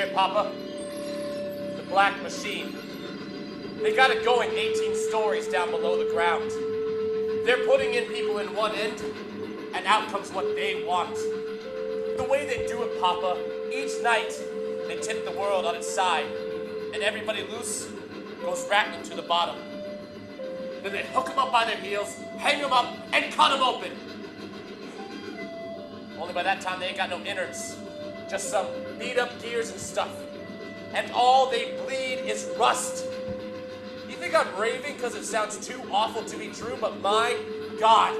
hear it, Papa? The black machine. They got it going 18 stories down below the ground. They're putting in people in one end, and out comes what they want. The way they do it, Papa, each night they tip the world on its side, and everybody loose goes rattling to the bottom. Then they hook them up by their heels, hang them up, and cut them open. Only by that time they ain't got no innards, just some beat up gears and stuff. And all they bleed is rust. You think I'm raving because it sounds too awful to be true, but my God,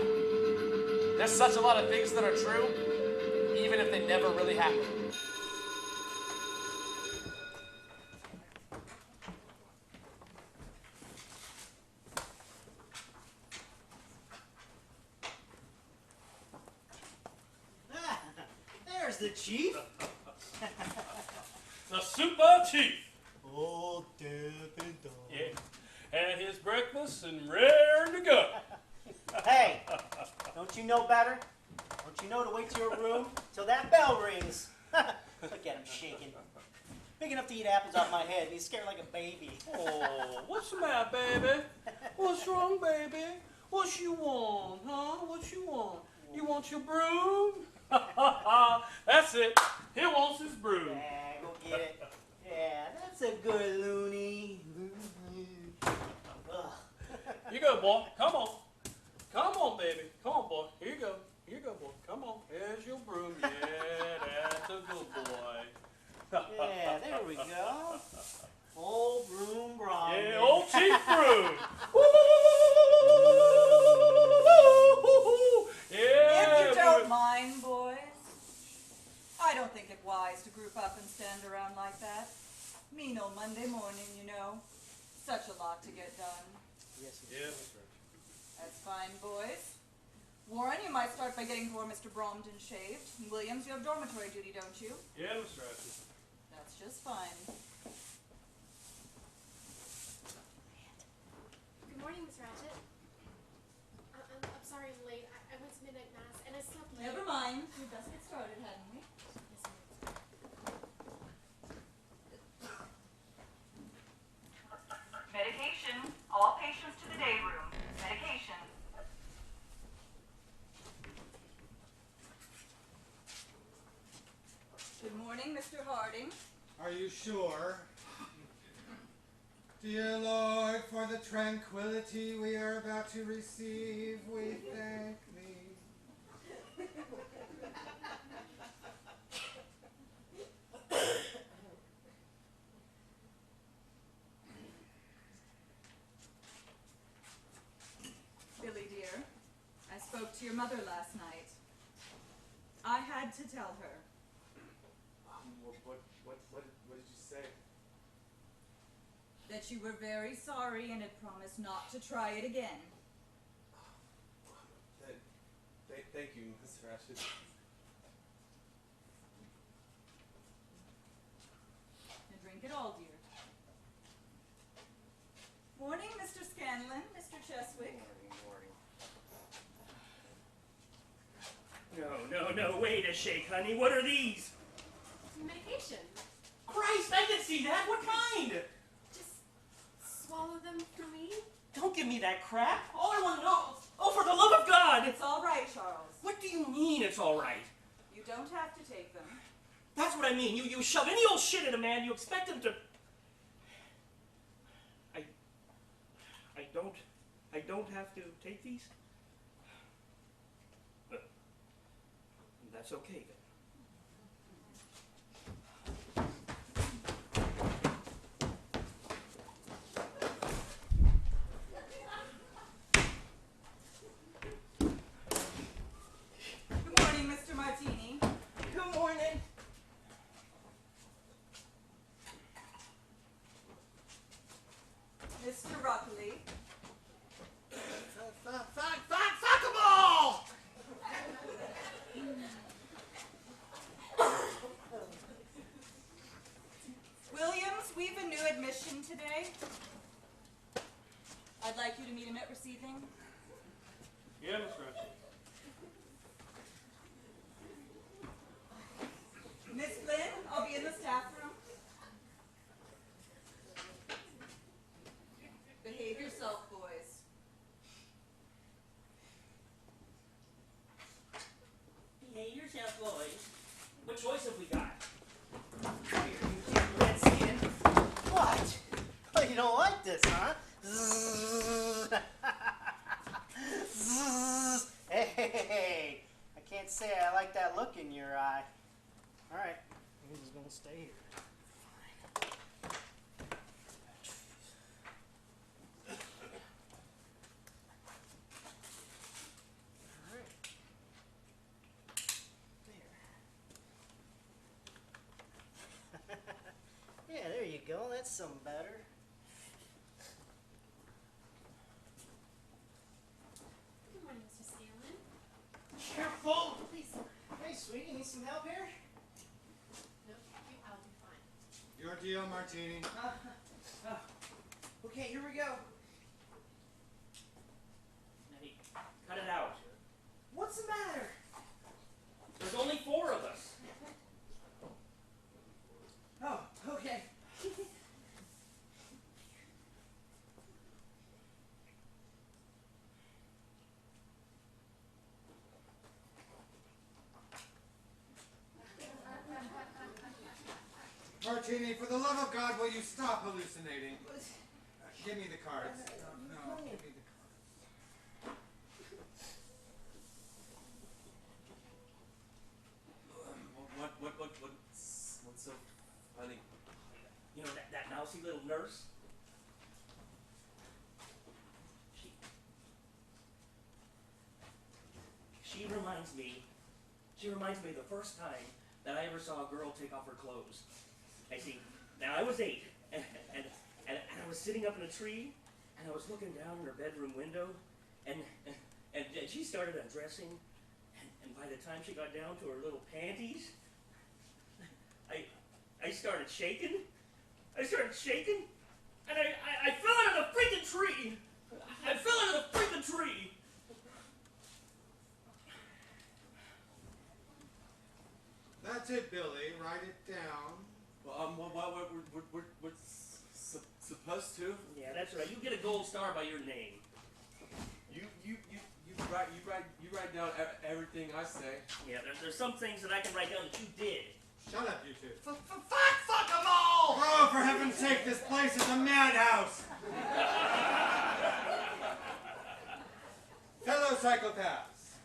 there's such a lot of things that are true, even if they never really happen. There's the chief. The super chief. Old Devin Dog. Yeah. Had his breakfast and raring to go. Hey, don't you know better? Don't you know to wait to your room till that bell rings? Look at him shaking. Big enough to eat apples off my head, and he's scared like a baby. Oh, what's the matter, baby? What's wrong, baby? What you want, huh? What you want? You want your broom? That's it. He wants his broom. Yeah, go get it. Yeah, that's a good loony. You go, boy. Come on. Come on, baby. Come on, boy. Here you go. Here you go, boy. Come on. There's your broom. Yeah, that's a good boy. Yeah, there we go. Old broom Brom. Yeah, old Chief Broom. Yeah. If you don't mind, boys, I don't think it wise to group up and stand around like that. Mean old Monday morning, you know. Such a lot to get done. Yes, Yeah. That's fine, boys. Warren, you might start by getting poor Mr. Bromden shaved. And Williams, you have dormitory duty, don't you? Yeah, Mr. Ratchet. That's just fine. Good morning, Miss Ratchet. I'm sorry I'm late. I went to midnight mass and I slept late. Never mind. We'd best get started, hadn't we? Yes, ma'am. Medication. All patients to the day room. Medication. Good morning, Mr. Harding. Are you sure? Dear Lord, for the tranquility we are about to receive, we thank thee. Billy, dear, I spoke to your mother last night. I had to tell her. What did you say? That you were very sorry and had promised not to try it again. Thank you, Mr. Ratchet. And drink it all, dear. Morning, Mr. Scanlon, Mr. Cheswick. No, wait a shake, honey. What are these? Medication. Christ, I can see that. What kind? Just swallow them for me. Don't give me that crap. All I want to know... Oh, for the love of God! It's all right, Charles. What do you mean it's all right? You don't have to take them. That's what I mean. You shove any old shit at a man, you expect him to... I don't have to take these? That's okay, then. Good morning, Mr. Martini. Good morning. Mr. Ruckley. Fuck 'em all! Williams, we've a new admission today. I'd like you to meet him at receiving. Yeah, Mr. Ratchet. Miss Flynn, I'll be in the staff room. say I like that look in your eye. All right, I'm just gonna stay here. All right. There. Yeah, there you go. That's some better. Good morning, Mr. Scanlon. Careful. Please. Hey, sweetie, need some help here? No, I'll be fine. Your deal, Martini. Okay, here we go. Hey, cut it out. What's the matter? There's only 4 of us. Oh, okay. Martini, for the love of God, will you stop hallucinating? Give me the cards. No, give me the cards. What's so funny? You know that mousy little nurse? She reminds me of the first time that I ever saw a girl take off her clothes. I see. Now I was 8, and I was sitting up in a tree, and I was looking down in her bedroom window, and she started undressing, and by the time she got down to her little panties, I started shaking. And I fell out of the freaking tree. That's it, Billy. Write it down. Well, we're supposed to. Yeah, that's right. You get a gold star by your name. You write down everything I say. Yeah, there's some things that I can write down that you did. Shut up, you two. Fuck them all! Oh, for heaven's sake, this place is a madhouse! Fellow psychopaths,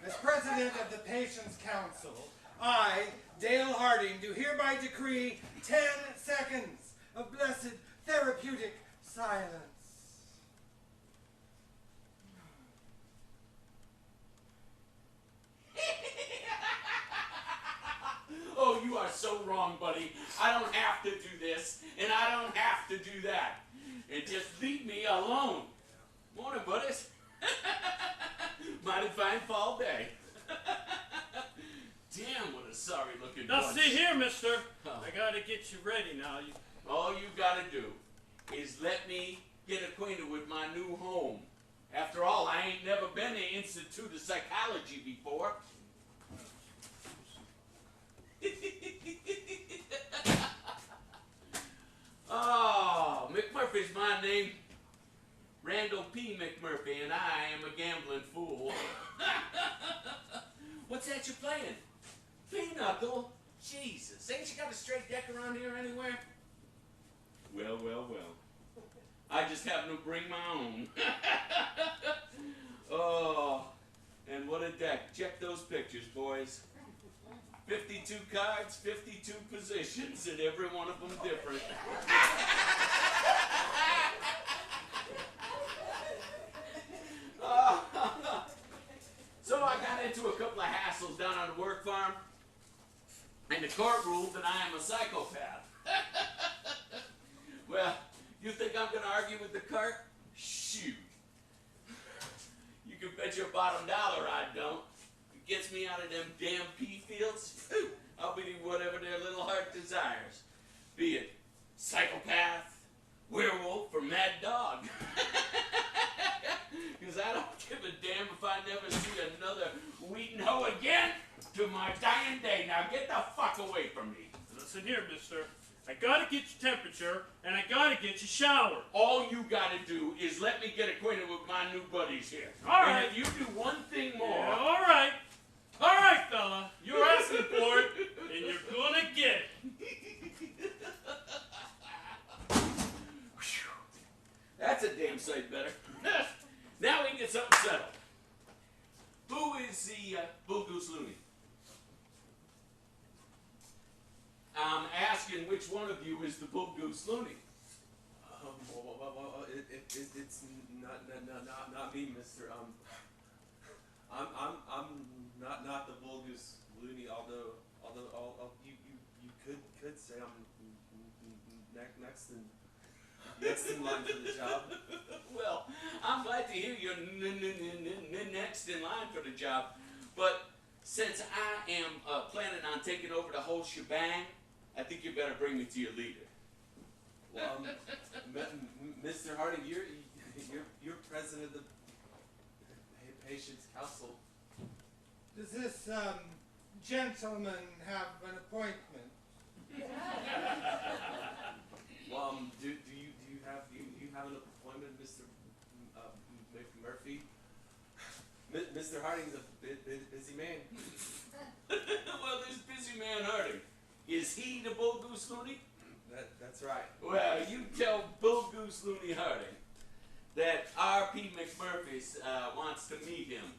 as president of the Patients' Council, I, Dale Harding, do hereby decree 10 seconds of blessed therapeutic silence. Oh, you are so wrong, buddy. I don't have to do this, and I don't have to do that. And just leave me alone. Morning, buddies. Mighty fine fall day. Damn, what a sorry-looking Now bunch. see here, mister. Oh. I gotta get you ready now. All you gotta do is let me get acquainted with my new home. After all, I ain't never been to Institute of Psychology before. Oh, McMurphy's my name. Randall P. McMurphy, and I am a gambling fool. What's that you're playing? Pinochle? Jesus, ain't you got a straight deck around here anywhere? Well, well, well. I just happen to bring my own. Oh, and what a deck. Check those pictures, boys. 52 cards, 52 positions, and every one of them different. So I got into a couple of hassles down on the work farm, and the court ruled that I am a psychopath. Well, you think I'm going to argue with the court? Shoot. You can bet your bottom dollar I don't. If it gets me out of them damn pea fields, phew, I'll be whatever their little heart desires. Be it psychopath, werewolf, or mad dog. Because I don't give a damn if I never see another Wheaton hoe again to my dying day. Now get the fuck away from me. Listen here, mister. I gotta get your temperature, and I gotta get you showered. All you gotta do is let me get acquainted with my new buddies here. All right. And if you do one thing more... Yeah, all right. All right, fella. You're asking for it, and you're gonna get it. That's a damn sight better. Now we can get something settled. Who is the Bull Goose Looney? I'm asking which one of you is the Bull Goose Looney. It's not me, Mister. I'm not the Bull Goose Looney. Although you could say I'm next in line for the job. Well, I'm glad to hear you're next in line for the job, but since I am planning on taking over the whole shebang, I think you better bring me to your leader. Well, Mr. Harding, you're president of the Patients Council. Does this gentleman have an appointment? Well, do you have an appointment, Mr. McMurphy? Mr. Harding's a busy man. Well, this busy man Harding, is he the Bull Goose Looney? That's right. Well, you tell Bull Goose Looney Harding that R.P. McMurphy wants to meet him,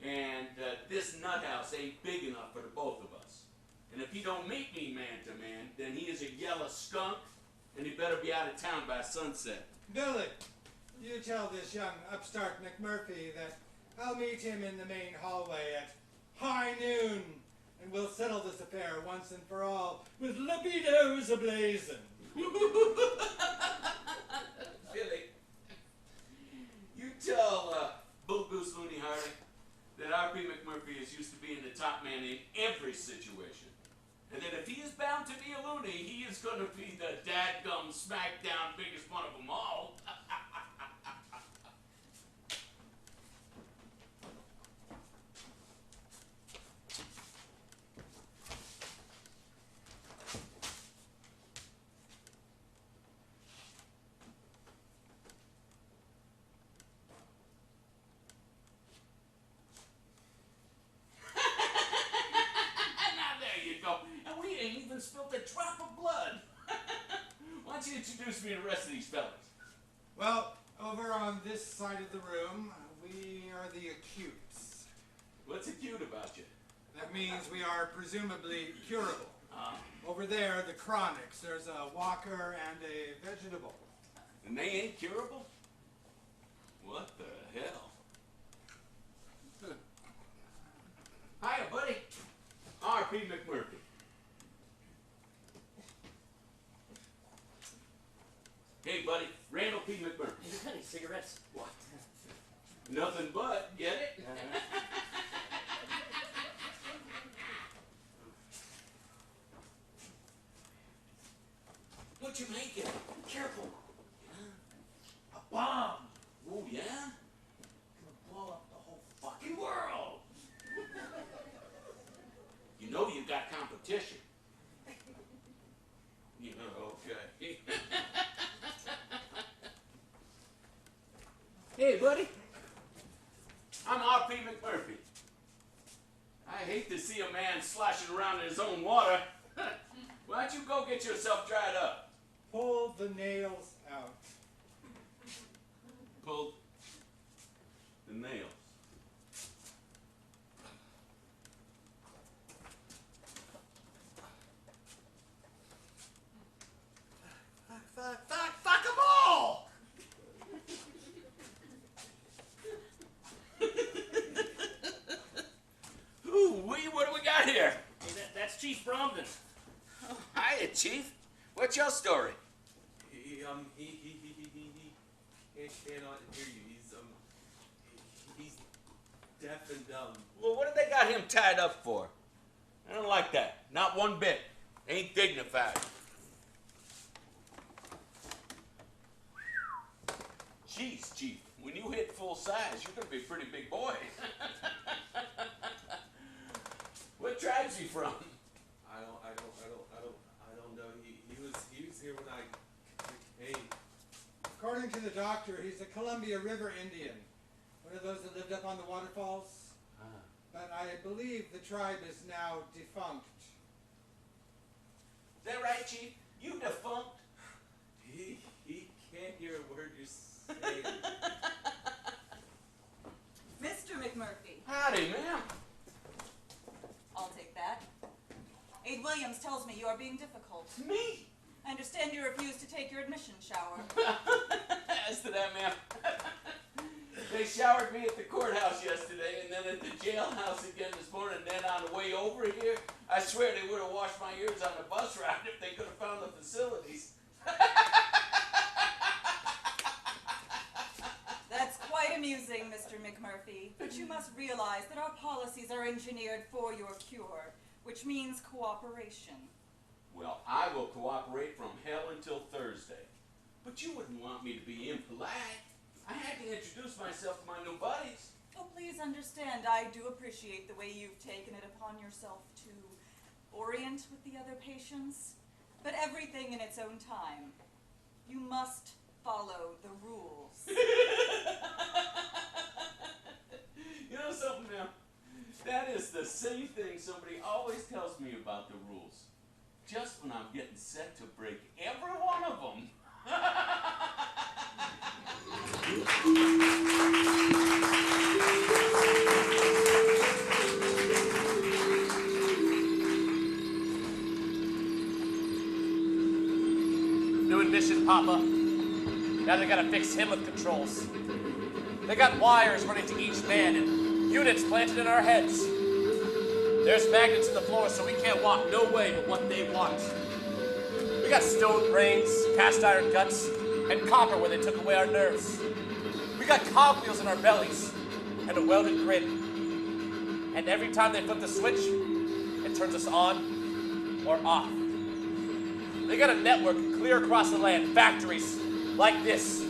and this nut house ain't big enough for the both of us. And if he don't meet me man to man, then he is a yellow skunk, and he better be out of town by sunset. Billy, you tell this young upstart McMurphy that I'll meet him in the main hallway at high noon, and we'll settle this affair once and for all with libidos ablazing. Billy, you tell Bull Goose Looney Harding that R.P. McMurphy is used to being the top man in every situation. And that if he is bound to be a loony, he is going to be the dadgum smackdown biggest one of them all. Spilled a drop of blood. Why don't you introduce me to the rest of these fellas? Well, over on this side of the room, we are the acutes. What's acute about you? That means we are presumably curable. Over there, the chronics. There's a walker and a vegetable. And they ain't curable? What the hell? Hiya, buddy. R.P. McMurphy. Hey, buddy, Randall P. McMurphy. You got any cigarettes? What? Nothing but, get it? What you making? Careful. A bomb. Oh, yeah? Gonna blow up the whole fucking world. You know you got competition. Yeah, okay. Hey, buddy. I'm R.P. McMurphy. I hate to see a man sloshing around in his own water. Why don't you go get yourself dried up? Pull the nails out. Pull the nails. Fuck them all! Ooh-wee, what do we got here? Hey, that's Chief Bromden. Oh, hiya, Chief. What's your story? He cannot hear you. He's deaf and dumb. Well, what have they got him tied up for? I don't like that. Not one bit. Ain't dignified. Jeez, Chief, when you hit full size, you're gonna be a pretty big boy. What tribe's he from? I don't know. He was here when I came. According to the doctor, he's a Columbia River Indian. One of those that lived up on the waterfalls. But I believe the tribe is now defunct. Is that right, Chief? You defunct? He can't hear a word you're saying. Mr. McMurphy. Howdy, being difficult. Me? I understand you refuse to take your admission shower. As to that, ma'am, they showered me at the courthouse yesterday and then at the jailhouse again this morning. And then on the way over here, I swear they would have washed my ears on the bus ride if they could have found the facilities. That's quite amusing, Mr. McMurphy. But you must realize that our policies are engineered for your cure, which means cooperation. Well, I will cooperate from hell until Thursday. But you wouldn't want me to be impolite. I had to introduce myself to my new buddies. Oh, please understand, I do appreciate the way you've taken it upon yourself to orient with the other patients. But everything in its own time. You must follow the rules. You know something now? That is the same thing somebody always tells me about the rules. Just when I'm getting set to break every one of them. New admission, Papa. Now they gotta fix him with controls. They got wires running to each man and units planted in our heads. There's magnets in the floor so we can't walk no way but what they want. We got stone brains, cast iron guts, and copper where they took away our nerves. We got cogwheels in our bellies and a welded grid. And every time they flip the switch, it turns us on or off. They got a network clear across the land, factories like this,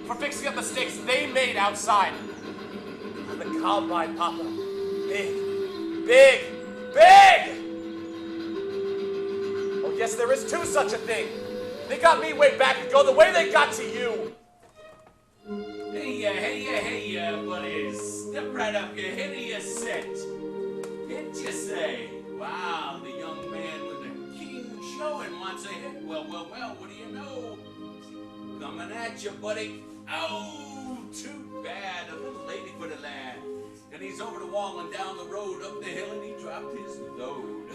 for fixing up mistakes they made outside. On the combine, Papa. Big, big, big! Oh yes, there is too such a thing. They got me way back ago the way they got to you. Hey, buddies. Step right up here. Hit your set. Hit your say. Wow, the young man with the king showing wants a hit. Well, what do you know? Coming at you, buddy. Oh, too bad. A little lady for the lad. And he's over the wall and down the road, up the hill, and he dropped his load.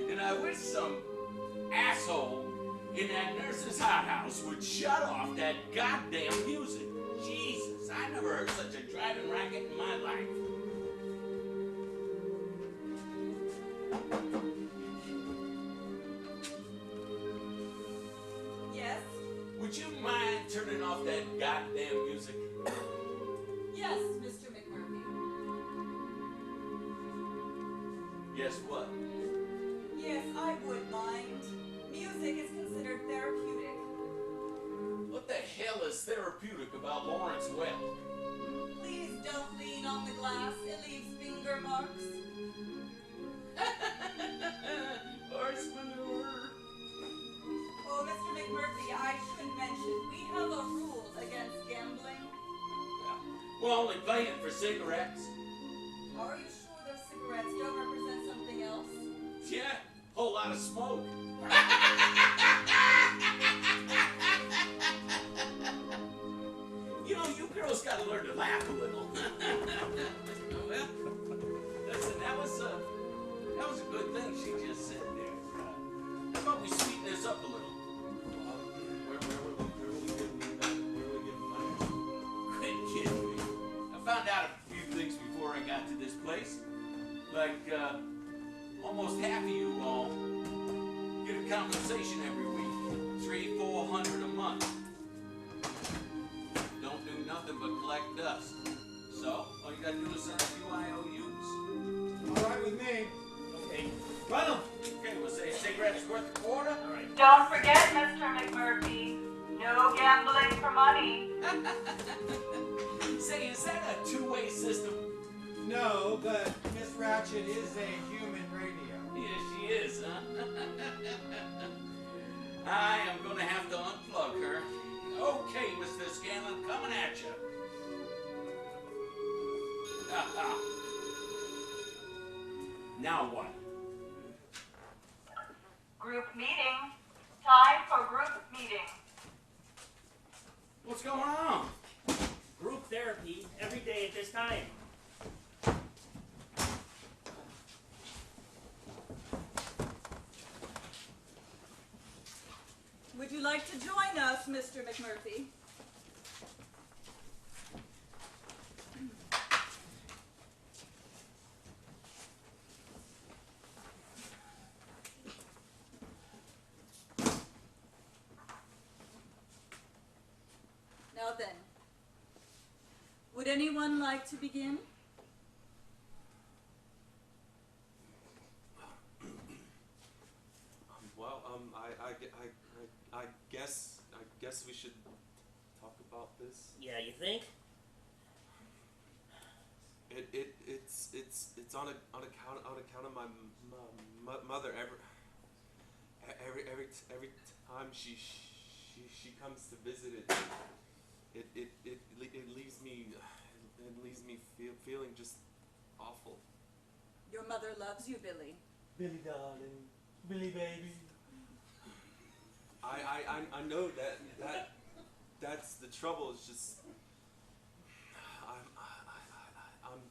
And I wish some asshole in that nurse's hothouse would shut off that goddamn music. Jesus, I never heard such a driving racket in my life. Yes? Would you mind turning off that goddamn music? Yes, Mr. McMurphy. Guess what? Yes, I would mind. Music is considered therapeutic. What the hell is therapeutic about Lawrence Webb? Please don't lean on the glass. It leaves finger marks. Horse manure. Oh, Mr. McMurphy, I should mention, we have a rule against gambling. We're only playing for cigarettes. Are you sure those cigarettes don't represent something else? Yeah, whole lot of smoke. You know, you girls gotta learn to laugh a little. Well, listen, that was a good thing she just said there. How about we sweeten this up a little? Where were we getting money? Quit kidding me. I found out a few things before I got to this place. Like, almost half of you all get a compensation every week. $300-400 a month. Don't do nothing but collect dust. So, all you gotta do is send a few IOUs. All right with me. Okay. Run them! Okay, we'll say cigarettes worth a quarter. All right. Don't forget, Mr. McMurphy, no gambling for money. Say, is that a two-way system? No, but Miss Ratchet is a human radio. Yeah, she is, huh? I am gonna have to unplug her. Okay, Mr. Scanlon, coming at you. Now what? Group meeting. Time for group meeting. What's going on? Group therapy every day at this time. you like to join us, Mr. McMurphy? Now then, would anyone like to begin? I guess we should talk about this. Yeah, you think? It's on account of my mother. Every time she comes to visit, it leaves me feeling just awful. Your mother loves you, Billy. Billy, darling. Billy, baby. I know that's the trouble. It's just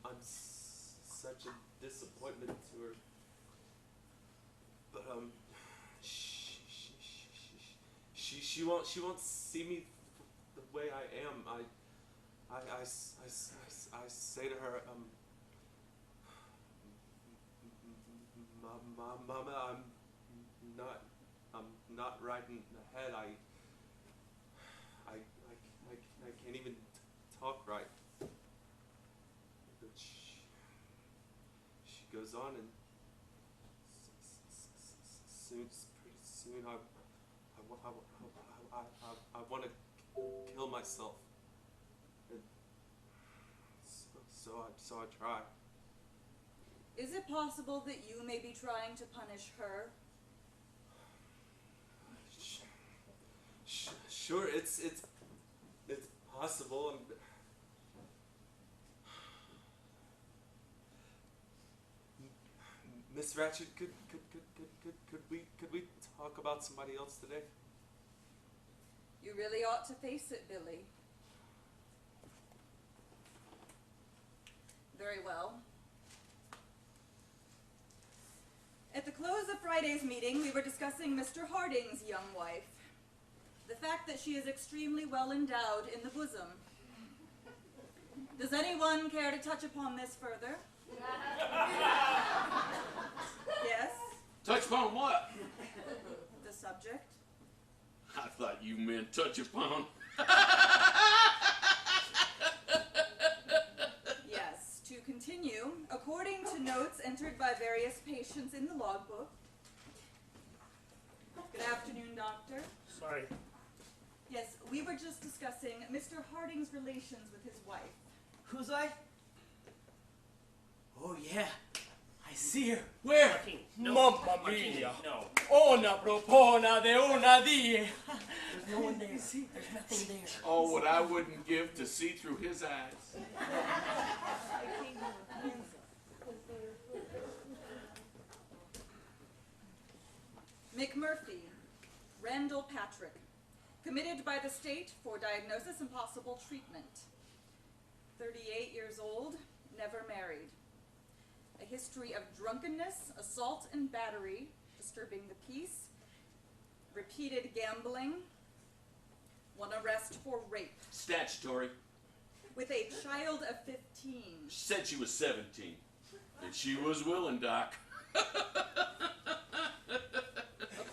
I'm such a disappointment to her. But she won't see me the way I am. I say to her, Mama, I'm not right in the head. I can't even talk right. But she goes on, and pretty soon I want to kill myself. And so I try. Is it possible that you may be trying to punish her? Sure, it's possible. Miss Ratchet, could we talk about somebody else today? You really ought to face it, Billy. Very well. At the close of Friday's meeting, we were discussing Mr. Harding's young wife. The fact that she is extremely well endowed in the bosom. Does anyone care to touch upon this further? Yes? Touch upon what? The subject? I thought you meant touch upon. Yes. To continue, according to notes entered by various patients in the logbook. Good afternoon, Doctor. Sorry. Yes, we were just discussing Mr. Harding's relations with his wife. Whose wife? Oh, yeah. I see her. Where? Martini, no. Mamma Martini, mia. no. Una propona de una die. There's no one there. There's nothing there. Oh, what I wouldn't give to see through his eyes. McMurphy, Randall Patrick, committed by the state for diagnosis and possible treatment. 38 years old, never married. A history of drunkenness, assault and battery, disturbing the peace, repeated gambling, one arrest for rape. Statutory. With a child of 15. She said she was 17. And she was willing, Doc. A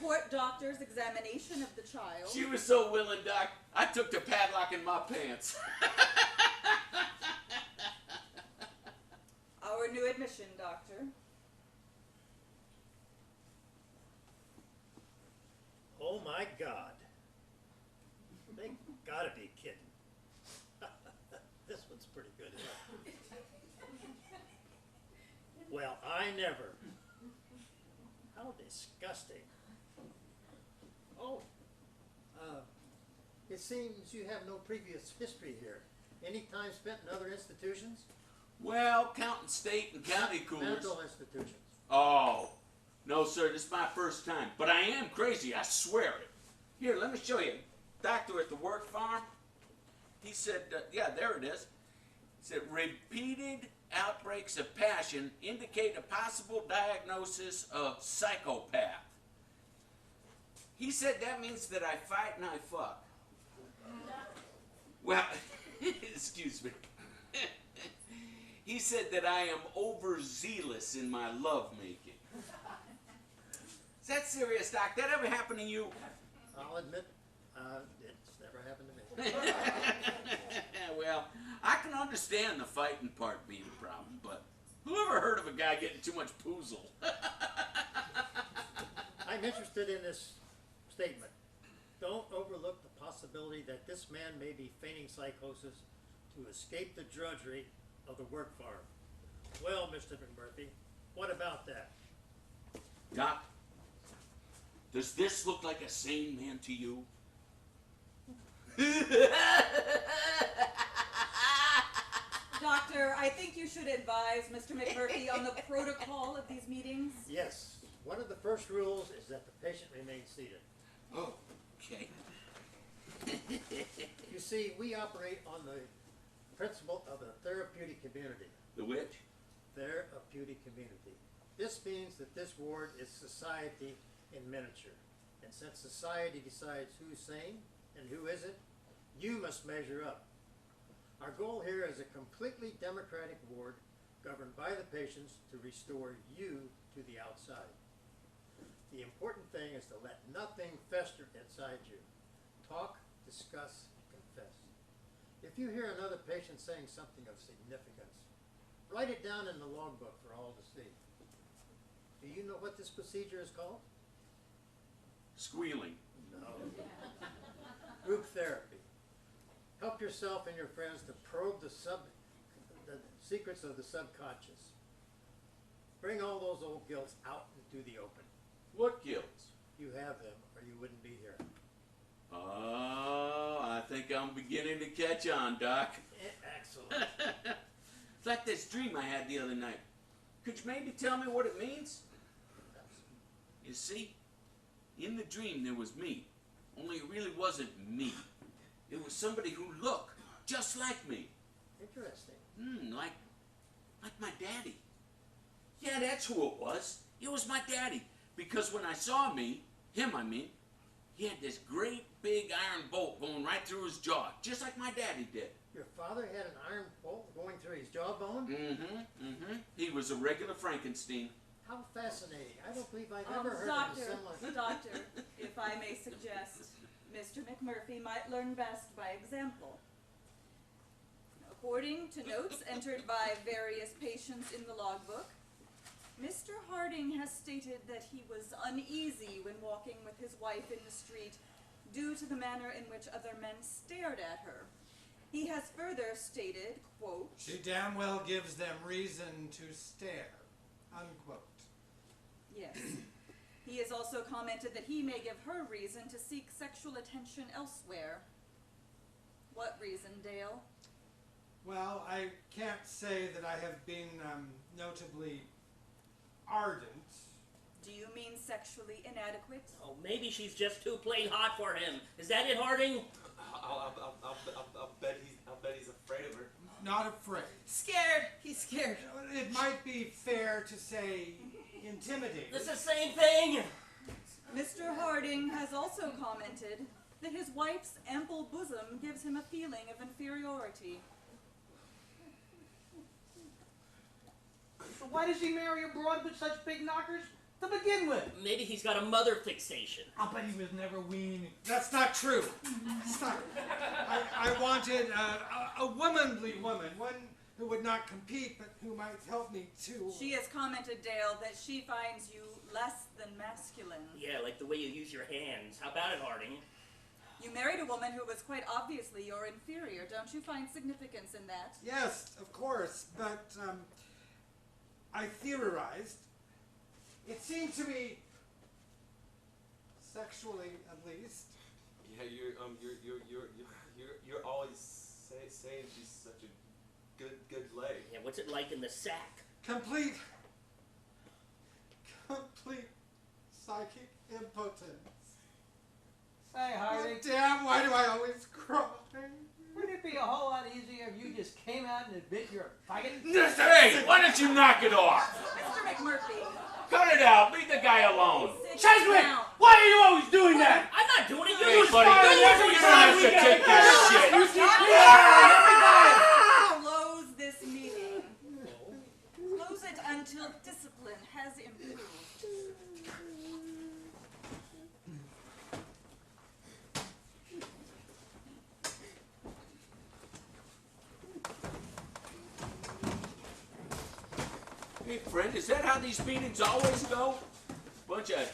court doctor's examination of the child. She was so willing, Doc, I took the padlock in my pants. Our new admission, Doctor. Oh my God. They gotta be kidding. This one's pretty good, isn't it? Well, I never. How disgusting. Oh, it seems you have no previous history here. Any time spent in other institutions? Well, counting state and county coolers. Mental institutions. Oh, no, sir, this is my first time. But I am crazy, I swear it. Here, let me show you. Doctor at the work farm, he said, yeah, there it is. He said, repeated outbreaks of passion indicate a possible diagnosis of psychopath. He said that means that I fight and I fuck. Well, excuse me. He said that I am overzealous in my lovemaking. Is that serious, Doc? That ever happened to you? I'll admit, it's never happened to me. Well, I can understand the fighting part being a problem, but who ever heard of a guy getting too much poozle? I'm interested in this statement. Don't overlook the possibility that this man may be feigning psychosis to escape the drudgery of the work farm. Well, Mr. McMurphy, what about that? Doc, does this look like a sane man to you? Doctor, I think you should advise Mr. McMurphy on the protocol of these meetings. Yes, one of the first rules is that the patient remains seated. Oh, okay. You see, we operate on the principle of a therapeutic community. The which? Therapeutic community. This means that this ward is society in miniature. And since society decides who's sane and who isn't, you must measure up. Our goal here is a completely democratic ward governed by the patients to restore you to the outside. The important thing is to let nothing fester inside you. Talk, discuss, confess. If you hear another patient saying something of significance, write it down in the logbook for all to see. Do you know what this procedure is called? Squealing. No. Group therapy. Help yourself and your friends to probe the secrets of the subconscious. Bring all those old guilts out into the open. What guilts? You have them, or you wouldn't be here. Oh, I think I'm beginning to catch on, Doc. Excellent. It's like this dream I had the other night. Could you maybe tell me what it means? You see, in the dream there was me, only it really wasn't me. It was somebody who looked just like me. Interesting. Like my daddy. Yeah, that's who it was. It was my daddy. Because when I saw him, I mean, he had this great big iron bolt going right through his jaw, just like my daddy did. Your father had an iron bolt going through his jawbone? He was a regular Frankenstein. How fascinating. I don't believe I've ever heard of a similar... Doctor, if I may suggest, Mr. McMurphy might learn best by example. According to notes entered by various patients in the logbook, Mr. Harding has stated that he was uneasy when walking with his wife in the street due to the manner in which other men stared at her. He has further stated, quote, She damn well gives them reason to stare, unquote. Yes. He has also commented that he may give her reason to seek sexual attention elsewhere. What reason, Dale? Well, I can't say that I have been notably ardent. Do you mean sexually inadequate? Oh, maybe she's just too plain hot for him. Is that it, Harding? I'll bet he's afraid of her. Not afraid. Scared. He's scared. It might be fair to say intimidated. It's the same thing. Mr. Harding has also commented that his wife's ample bosom gives him a feeling of inferiority. So why does he marry a broad with such big knockers to begin with? Maybe he's got a mother fixation. I'll bet he was never weaned. That's not true. It's not. I wanted a womanly woman, one who would not compete, but who might help me too. She has commented, Dale, that she finds you less than masculine. Yeah, like the way you use your hands. How about it, Harding? You married a woman who was quite obviously your inferior. Don't you find significance in that? Yes, of course, but I theorized. It seemed to me, sexually at least. Yeah, you're always saying she's such a good leg. Yeah, what's it like in the sack? Complete psychic impotence. Hey, Harding. Oh, damn, why do I always cry? Wouldn't it be a whole lot easier if you just came out and admit you're a faggot? Hey, why don't you knock it off? Mr. McMurphy. Cut it out. Leave the guy alone. Cheswick! Why are you always doing that? Who's buddy. fired? You don't have to take this shit. Everybody, close this meeting. Close it until discipline has improved. Hey, friend, is that how these meetings always go? Bunch of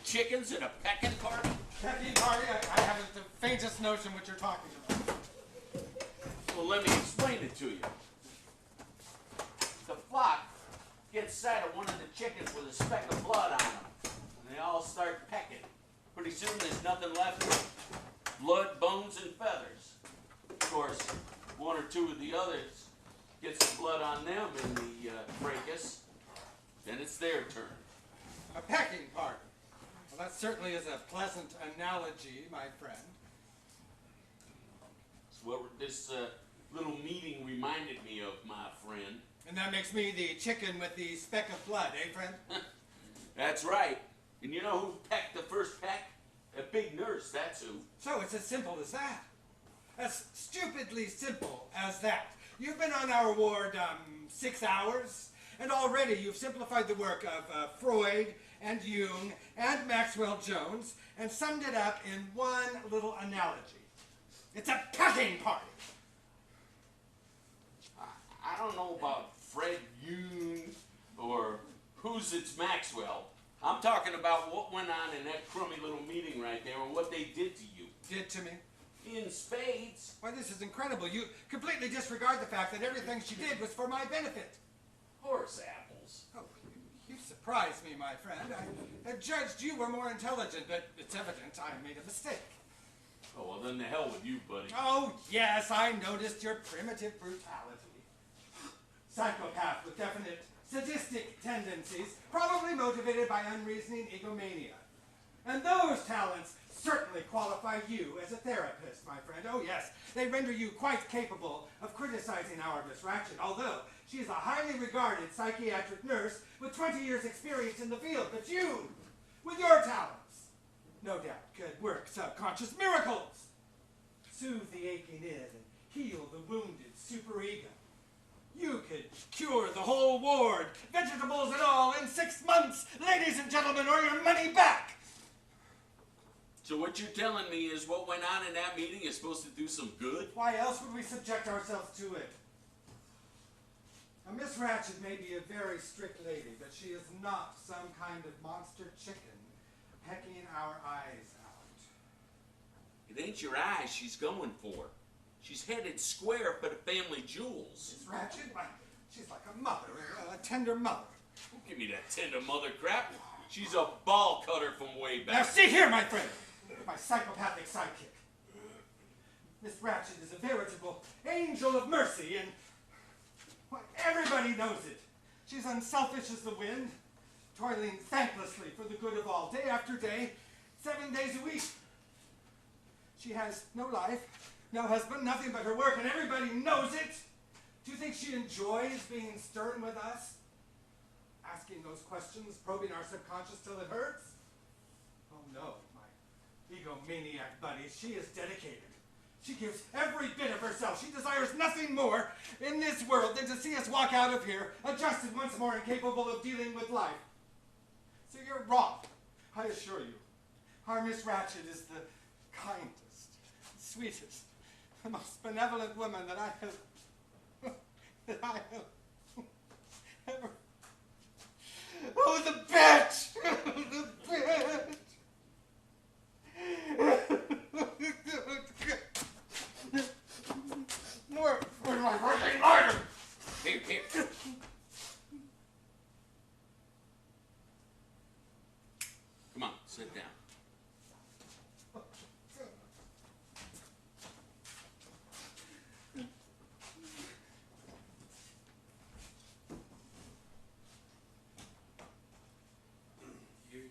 chickens in a pecking party? Pecking party? I haven't the faintest notion what you're talking about. Well, let me explain it to you. The flock gets sight of one of the chickens with a speck of blood on them, and they all start pecking. Pretty soon there's nothing left but blood, bones, and feathers. Of course, one or two of the others get some blood on them in the fracas. Then it's their turn. A pecking party. Well, that certainly is a pleasant analogy, my friend. It's what this little meeting reminded me of, my friend. And that makes me the chicken with the speck of blood, eh, friend? That's right. And you know who pecked the first peck? A big nurse, that's who. So it's as simple as that. As stupidly simple as that. You've been on our ward 6 hours, and already you've simplified the work of Freud and Jung and Maxwell Jones and summed it up in one little analogy. It's a pecking party. I don't know about Fred Jung or who's it's Maxwell. I'm talking about what went on in that crummy little meeting right there and what they did to you. Did to me? In spades. Why, this is incredible. You completely disregard the fact that everything she did was for my benefit. Horse apples. Oh, you surprised me, my friend. I judged you were more intelligent, but it's evident I made a mistake. Oh, well, then the hell with you, buddy. Oh, yes, I noticed your primitive brutality. Psychopath with definite sadistic tendencies, probably motivated by unreasoning egomania. And those talents certainly qualify you as a therapist, my friend. Oh, yes, they render you quite capable of criticizing our Miss Ratchet, although she is a highly regarded psychiatric nurse with 20 years' experience in the field. But you, with your talents, no doubt could work subconscious miracles, soothe the aching id and heal the wounded superego. You could cure the whole ward, vegetables and all, in 6 months, ladies and gentlemen, or your money back. So what you're telling me is what went on in that meeting is supposed to do some good? Why else would we subject ourselves to it? Now, Miss Ratchet may be a very strict lady, but she is not some kind of monster chicken pecking our eyes out. It ain't your eyes she's going for. She's headed square for the family jewels. Miss Ratchet? Why, she's like a mother, a tender mother. Don't give me that tender mother crap. She's a ball cutter from way back. Now see here, my friend, my psychopathic sidekick. Miss Ratchet is a veritable angel of mercy, and well, everybody knows it. She's unselfish as the wind, toiling thanklessly for the good of all, day after day, 7 days a week. She has no life, no husband, nothing but her work, and everybody knows it. Do you think she enjoys being stern with us? Asking those questions, probing our subconscious till it hurts? Oh no, my egomaniac buddy, she is dedicated. She gives every bit of herself. She desires nothing more in this world than to see us walk out of here, adjusted once more and capable of dealing with life. So you're wrong, I assure you. Our Miss Ratchet is the kindest, sweetest, the most benevolent woman that I have ever. Oh, the bitch! The bitch! Where's my birthday order? Here. Come on, sit down.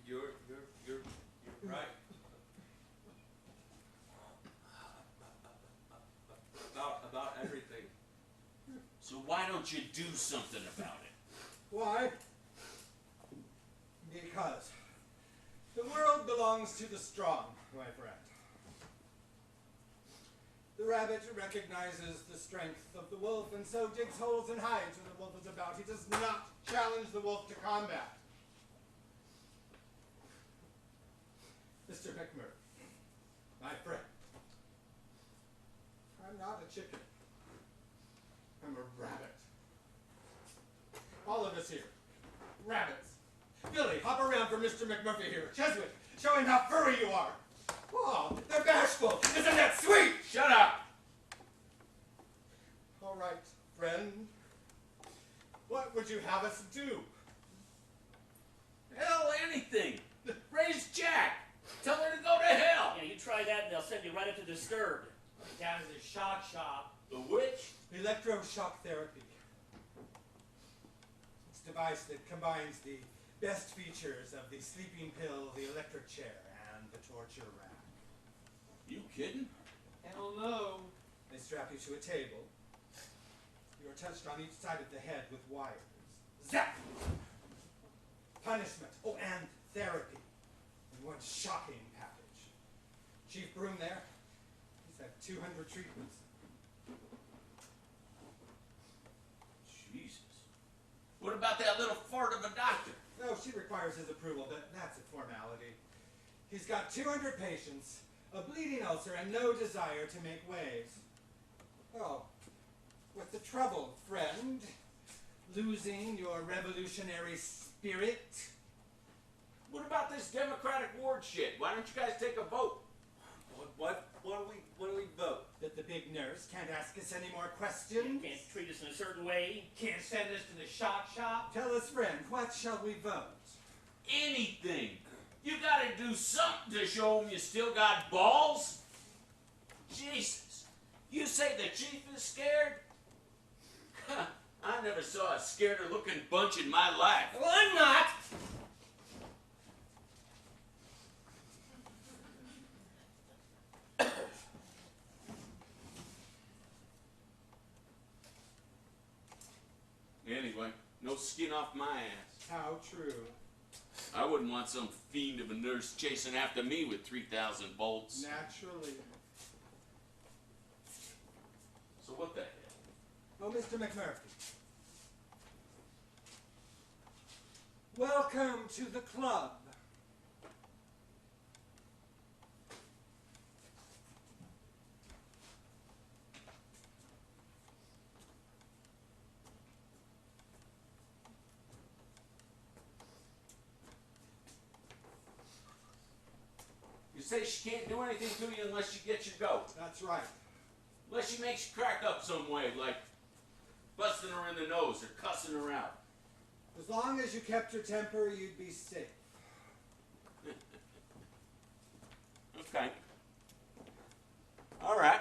You're right. About everything. So why don't you do something about it? Why? Because the world belongs to the strong, my friend. The rabbit recognizes the strength of the wolf and so digs holes and hides when the wolf is about. He does not challenge the wolf to combat. Mr. McMurray, my friend, I'm not a chicken. I'm a rabbit. All of us here, rabbits. Billy, hop around for Mr. McMurphy here. Cheswick, show him how furry you are. Oh, they're bashful. Isn't that sweet? Shut up! All right, friend. What would you have us do? Hell, anything. Raise Jack. Tell her to go to hell. Yeah, you try that and they'll send you right up to Disturbed. Down to the shock shop. The witch? Electroshock therapy. It's a device that combines the best features of the sleeping pill, the electric chair, and the torture rack. You kidding? Hell no. They strap you to a table. You are touched on each side of the head with wires. Zap! Punishment. Oh, and therapy. In one shocking package. Chief Broom there, he's had 200 treatments. Jesus. What about that little fart of a doctor? No, she requires his approval, but that's a formality. He's got 200 patients, a bleeding ulcer, and no desire to make waves. Oh, what's the trouble, friend? Losing your revolutionary spirit? What about this Democratic ward shit? Why don't you guys take a vote? What do we vote? That the big nurse can't ask us any more questions? Can't treat us in a certain way. Can't send us to the shock shop. Tell us, friend, what shall we vote? Anything. You gotta do something to show them you still got balls. Jesus. You say the chief is scared? I never saw a scareder looking bunch in my life. Well, I'm not. Anyway, no skin off my ass. How true. I wouldn't want some fiend of a nurse chasing after me with 3,000 volts. Naturally. So what the hell? Oh, Mr. McMurphy. Welcome to the club. You say she can't do anything to you unless she gets your goat. That's right. Unless she makes you crack up some way, like busting her in the nose or cussing her out. As long as you kept your temper, you'd be safe. Okay. All right.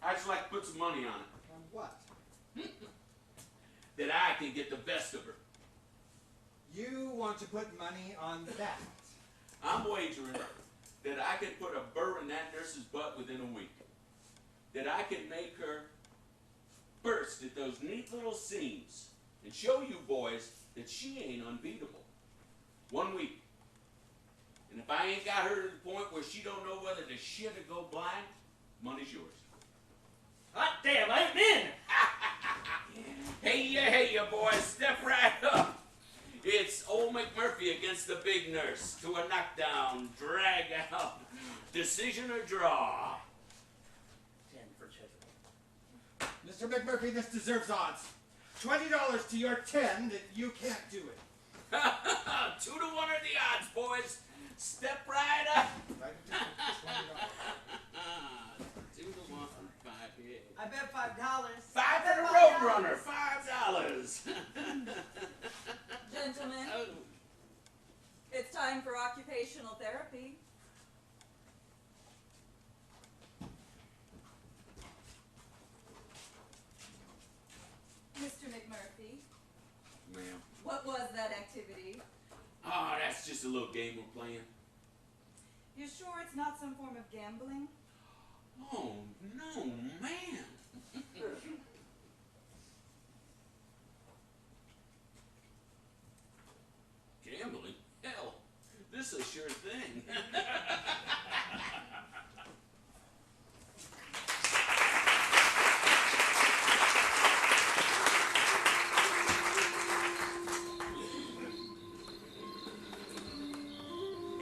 I'd just like to put some money on it. On what? That I can get the best of her. You want to put money on that? I'm wagering that I can put a burr in that nurse's butt within a week. That I can make her burst at those neat little seams and show you boys that she ain't unbeatable. 1 week. And if I ain't got her to the point where she don't know whether to shit or go blind, money's yours. Hot damn, I'm in! Hey ya, boys, step right up. It's old McMurphy against the big nurse to a knockdown, drag out, decision or draw. 10 for Cheswick. Mr. McMurphy, this deserves odds. $20 to your 10 that you can't do it. 2 to 1 are the odds, boys. Step right up. Right to $20. 2 to 1, 5, yeah. I bet $5. 5 for the Roadrunner, $5. Gentlemen, Oh. it's time for occupational therapy. Mr. McMurphy, Ma'am. what was that activity? Oh, that's just a little game we're playing. You sure it's not some form of gambling? Oh, no, man. Gambling? Hell, this is a sure thing.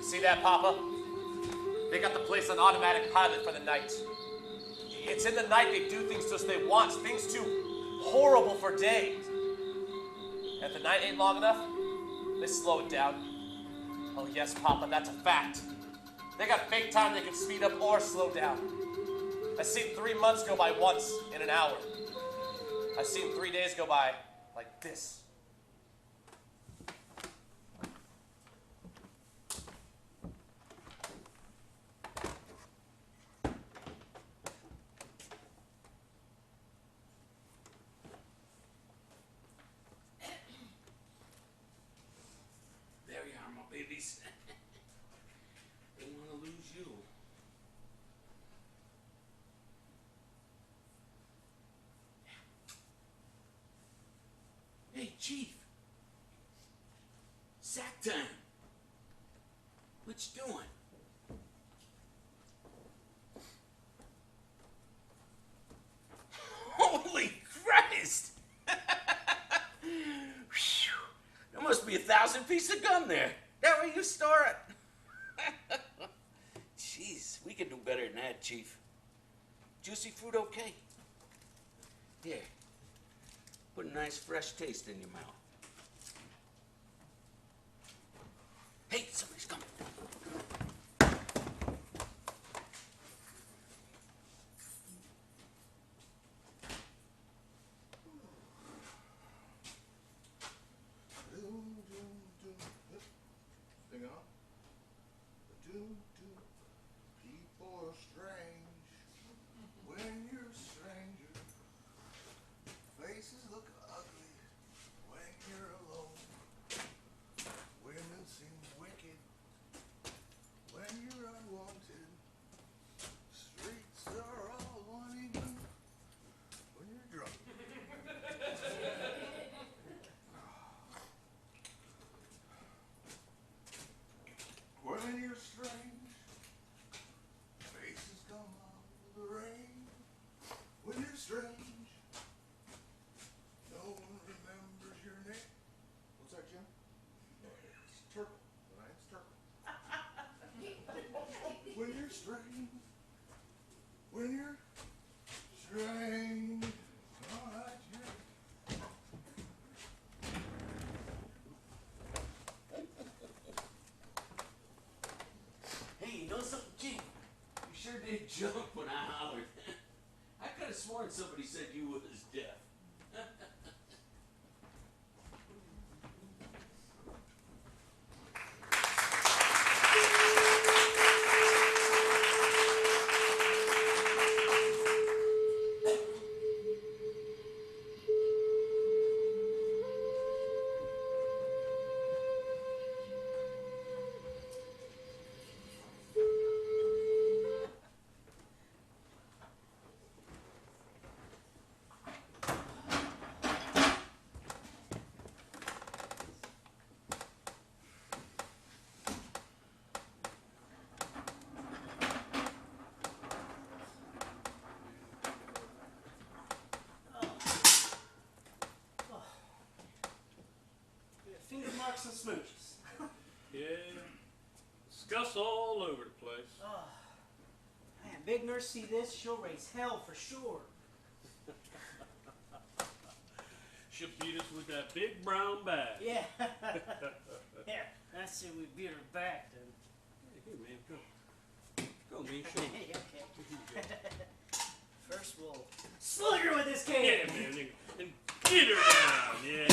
See that, Papa? They got the place on automatic pilot for the night. It's in the night they do things to us they want, things too horrible for day. If the night ain't long enough, they slow it down. Oh yes, Papa, that's a fact. They got fake time they can speed up or slow down. I've seen 3 months go by once in an hour. I've seen 3 days go by like this. There you are, my babies. Don't want to lose you. Hey, Chief. Sack time. What you doing? Holy Christ! Phew. There must be 1,000 pieces of gum there. That where you store it? Jeez, we can do better than that, Chief. Juicy fruit okay? Here. Put a nice fresh taste in your mouth. Hey, somebody's coming. Sing on. People are strange when you're a stranger. Faces look ugly when you're alone. Women seem wicked when you're unwanted. Streets are all wanting you when you're drunk. When you're strange, faces come out of the rain. When you're strange, no one remembers your name. What's that, Jim? It's Turtle. My name's Turtle. When you're strange, when you're strange. All right, Jim. Hey, you know something, Chief? You sure did jump when I hollered. I could have sworn somebody said you was deaf. Finger marks and smooches. Yeah. Scuffs all over the place. Oh, man, Big Nurse see this, she'll raise hell for sure. She'll beat us with that big brown bag. Yeah. Yeah, I say we beat her back then. Hey, man, go. Go, man, show me. Okay. First we'll slug her with this cane. Yeah, man, and get her down. Yeah.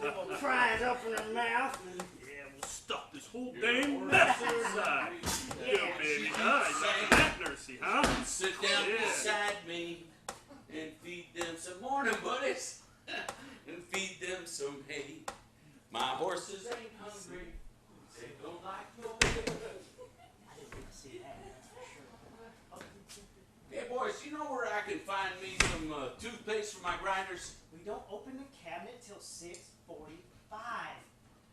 Little pries open her mouth. And Yeah, we'll stuff this whole dang mess inside. Yeah. Yeah, baby. Like that, Nursey, huh? Sit down Yeah. beside me and feed them some morning buddies and feed them some hay. My horses ain't hungry. They don't like no hay. I didn't get to see that, that's for sure. Hey boys, you know where I can find me some toothpaste for my grinders? We don't open the cabinet till 6:45.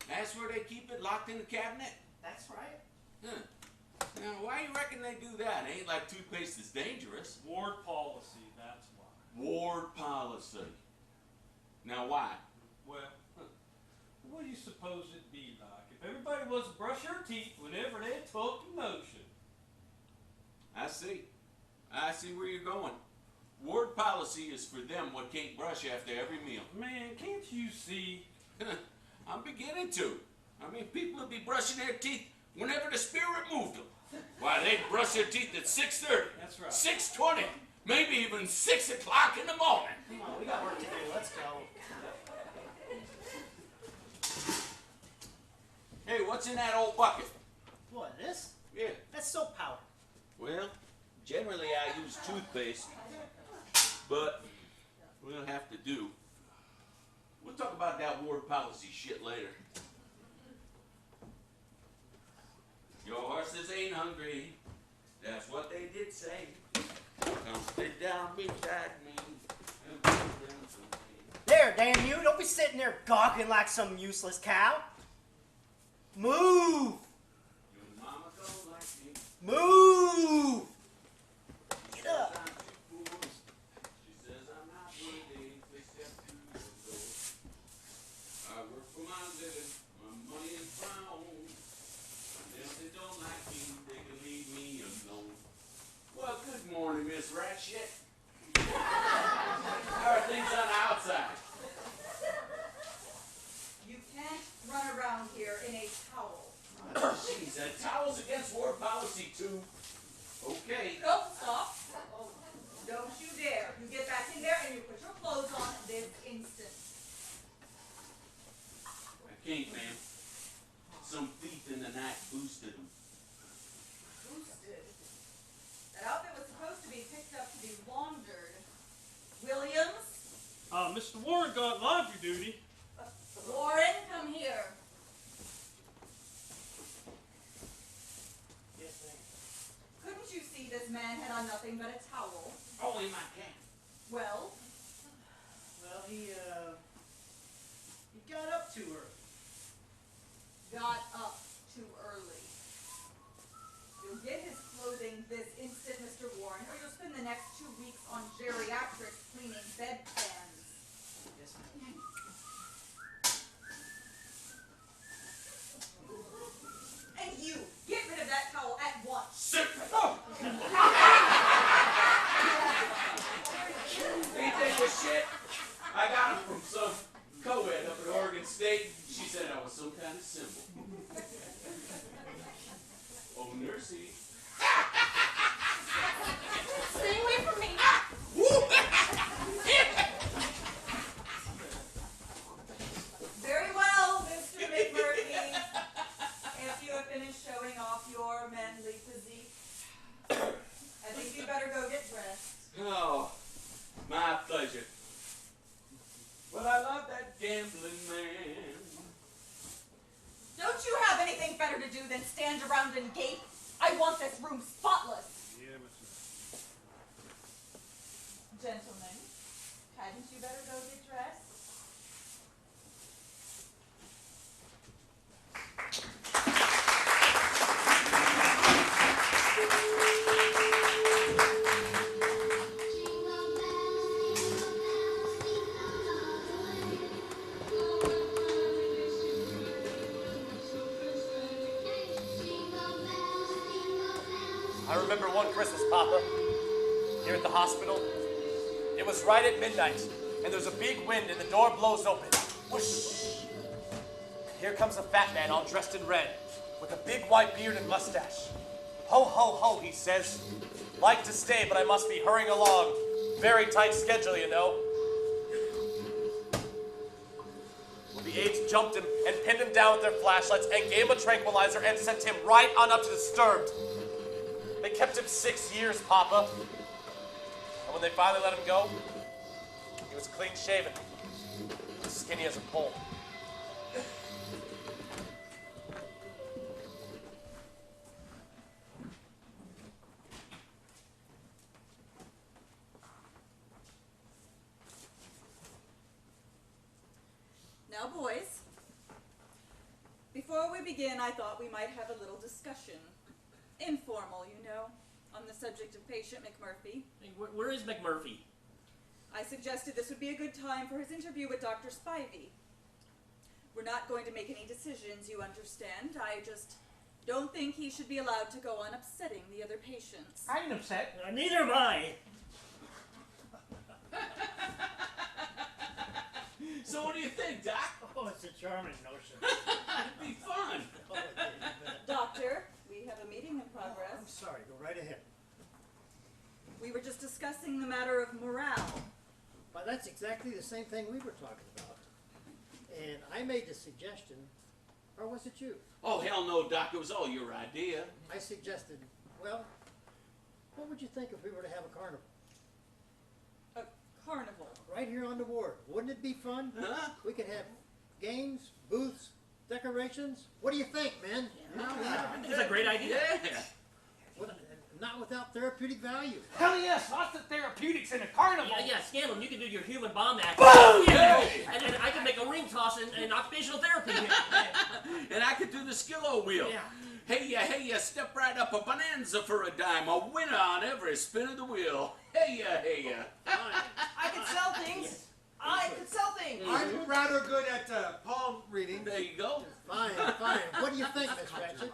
That's where they keep it locked in the cabinet? That's right. Huh. Now, why you reckon they do that? It ain't like toothpaste is dangerous. Ward policy, that's why. Ward policy. Now, why? Well, What do you suppose it'd be like if everybody was to brush their teeth whenever they took the motion? I see. I see where you're going. Ward policy is for them what can't brush after every meal. Man, can't you see? I'm beginning to. I mean, people would be brushing their teeth whenever the spirit moved them. Why, they'd brush their teeth at 6:30. That's right. 6:20. Maybe even 6 o'clock in the morning. Come on, we got work to do. Let's go. Hey, what's in that old bucket? What, this? Yeah. That's soap powder. Well, generally I use toothpaste, but we'll have to do. We'll talk about that ward policy shit later. Your horses ain't hungry. That's what they did say. Come sit down beside me. There, damn you. Don't be sitting there gawking like some useless cow. Move! Your mama don't like me. Move! Get up. She says I'm not worthy to step through the door. I work for my living. My money is brown. And if they don't like me, they can leave me alone. Well, good morning, Miss Ratshit. How are things on the outside? You can't run around here in a towel. Jeez, that towel's against ward policy too. Okay. Nope, stop. Don't you dare. You get back in there and you put your clothes on this instant. I can't, ma'am. Some thief in the night boosted them. Boosted. That outfit was supposed to be picked up to be laundered. Williams? Mr. Warren got laundry duty. Warren, come here. Yes, ma'am. Couldn't you see this man had on nothing but a towel? Oh, in my can. Well, Well, he got up too early. got up too early. You'll get his clothing this instant, Mr. Warren, or you'll spend the next 2 weeks on geriatrics cleaning bedpans. Yes, ma'am. And you, get rid of that towel at once. Sit. Oh. Ain't that the shit? I got him from some co-ed up at Oregon State. She said I was some kind of symbol. Oh, nursey. Stay away from me. Very well, Mr. McMurphy. If you have finished showing off your manly physique, I think you better go get dressed. Oh, my pleasure. But I love that gambling man. Don't you have anything better to do than stand around and gape? I want this room spotless. Yeah, Mr. Gentlemen, hadn't you better go get dressed? I remember one Christmas, Papa, here at the hospital. It was right at midnight, and there's a big wind, and the door blows open. Whoosh! Here comes a fat man all dressed in red, with a big white beard and mustache. Ho, ho, ho, he says. Like to stay, but I must be hurrying along. Very tight schedule, you know. Well, the aides jumped him and pinned him down with their flashlights and gave him a tranquilizer and sent him right on up to Disturbed. They kept him 6 years, Papa. And when they finally let him go, he was clean shaven, skinny as a pole. Now, boys, before we begin, I thought we might have a little discussion. Informal, you know, on the subject of patient McMurphy. Hey, where is I suggested this would be a good time for his interview with Dr. Spivey. We're not going to make any decisions, you understand. I just don't think he should be allowed to go on upsetting the other patients. I ain't upset. Neither am I. So what do you think, Doc? Oh, it's a charming notion. It'd be fun. Oh, yeah, you bet. Doctor, we have a meeting in progress. I'm sorry, go right ahead. We were just discussing the matter of morale. Well, that's exactly the same thing we were talking about. And I made the suggestion, or was it you? Oh, hell no, Doc. It was all your idea. I suggested, well, what would you think if we were to have a carnival? A carnival. Right here on the ward. Wouldn't it be fun? Huh? We could have games, booths, decorations. What do you think, man? It's a great idea. Yeah. Well, not without therapeutic value. Hell yes, lots of therapeutics in a carnival. Yeah, Scanlon, you can do your human bomb act. Boom! Yeah, and I can make a ring toss in occupational therapy. And I could do the skillo wheel. Yeah. Hey ya, step right up, a bonanza for a dime, a winner on every spin of the wheel. Hey ya. I could sell things. I could sell things. I'm rather good at palm reading. There you go. Fine. What do you think, Miss Ratchet?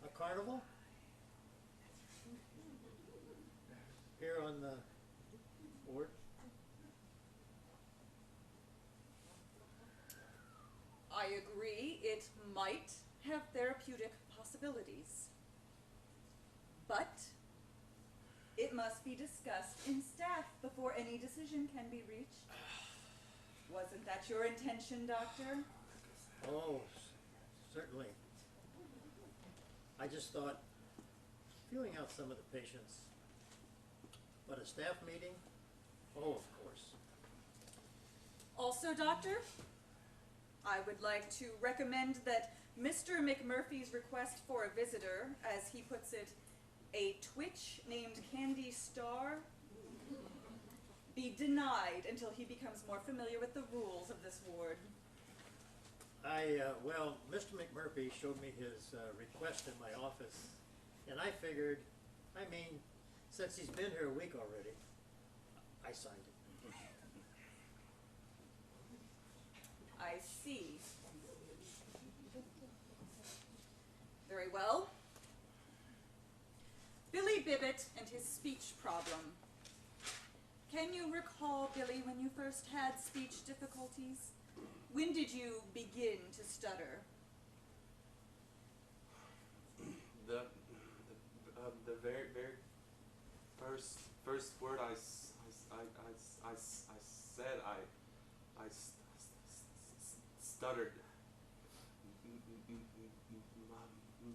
A carnival? Here on the ward? I agree, it might have therapeutic possibilities. But it must be discussed in staff before any decision can be reached. Wasn't that your intention, Doctor? Oh, certainly. I just thought, feeling out some of the patients. But a staff meeting? Oh, of course. Also, Doctor, I would like to recommend that Mr. McMurphy's request for a visitor, as he puts it, a twitch named Candy Star, be denied until he becomes more familiar with the rules of this ward. Well, Mr. McMurphy showed me his request in my office, and I figured, since he's been here a week already, I signed it. I see. Very well. Billy Bibbit and his speech problem. Can you recall, Billy, when you first had speech difficulties? When did you begin to stutter? The very first word I said I stuttered.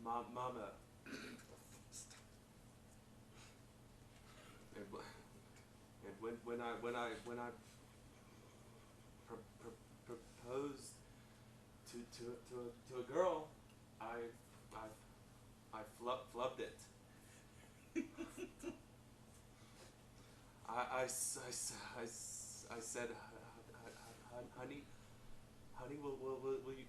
Mama. And when I proposed to a girl, I flubbed it. I said, honey, will you